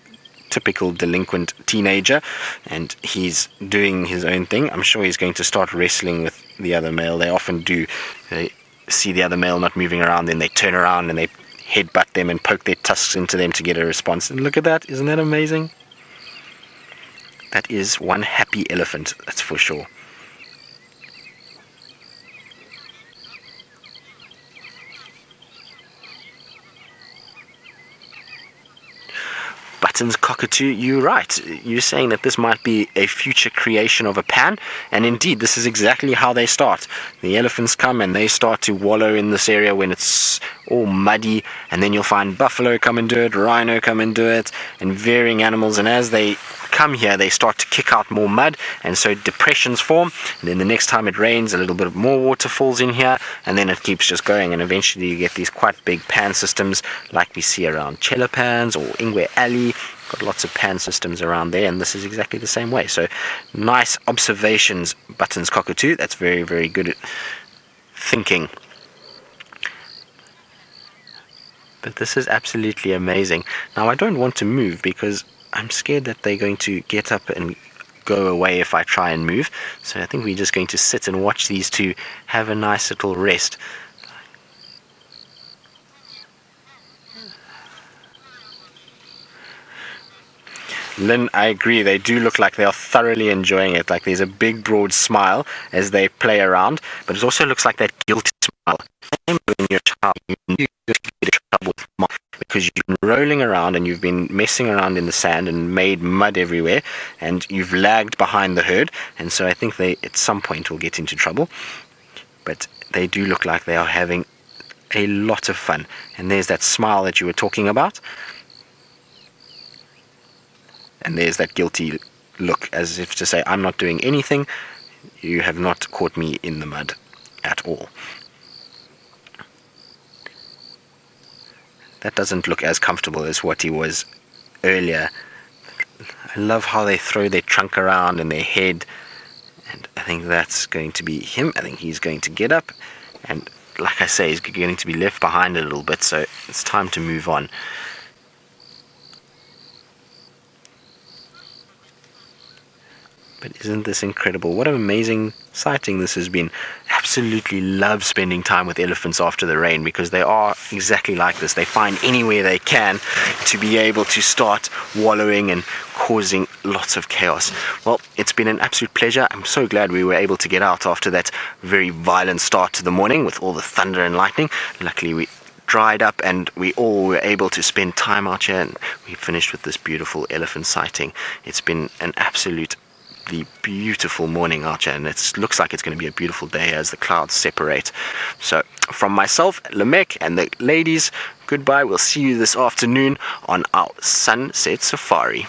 typical delinquent teenager, and he's doing his own thing. I'm sure he's going to start wrestling with the other male. They often do. They see the other male not moving around, then they turn around and they headbutt them and poke their tusks into them to get a response. And look at that. Isn't that amazing? That is one happy elephant, that's for sure. Buttons cockatoo, you're right. You're saying that this might be a future creation of a pan, and indeed this is exactly how they start. The elephants come and they start to wallow in this area when it's all muddy, and then you'll find buffalo come and do it, rhino come and do it, and varying animals, and as they come here they start to kick out more mud, and so depressions form, and then the next time it rains a little bit more water falls in here, and then it keeps just going, and eventually you get these quite big pan systems like we see around Chelepans or Ingwe Alley. Got lots of pan systems around there, and this is exactly the same way. So nice observations, Buttons cockatoo. That's very, very good at thinking. But this is absolutely amazing. Now I don't want to move because I'm scared that they're going to get up and go away if I try and move. So I think we're just going to sit and watch these two have a nice little rest. Lynn, I agree. They do look like they are thoroughly enjoying it. Like there's a big, broad smile as they play around, but it also looks like that guilty smile. When you're a child, you get in trouble with mom because you've been rolling around and you've been messing around in the sand and made mud everywhere, and you've lagged behind the herd. And so I think they, at some point, will get into trouble. But they do look like they are having a lot of fun. And there's that smile that you were talking about. And there's that guilty look as if to say, I'm not doing anything. You have not caught me in the mud at all. That doesn't look as comfortable as what he was earlier. I love how they throw their trunk around and their head. And I think that's going to be him. I think he's going to get up. And like I say, he's going to be left behind a little bit. So it's time to move on. But isn't this incredible? What an amazing sighting this has been. Absolutely love spending time with elephants after the rain because they are exactly like this. They find anywhere they can to be able to start wallowing and causing lots of chaos. Well, it's been an absolute pleasure. I'm so glad we were able to get out after that very violent start to the morning with all the thunder and lightning. Luckily we dried up and we all were able to spend time out here, and we finished with this beautiful elephant sighting. It's been an absolute beautiful morning out here, and it looks like it's going to be a beautiful day as the clouds separate. So from myself, Lamek, and the ladies, goodbye. We'll see you this afternoon on our sunset safari.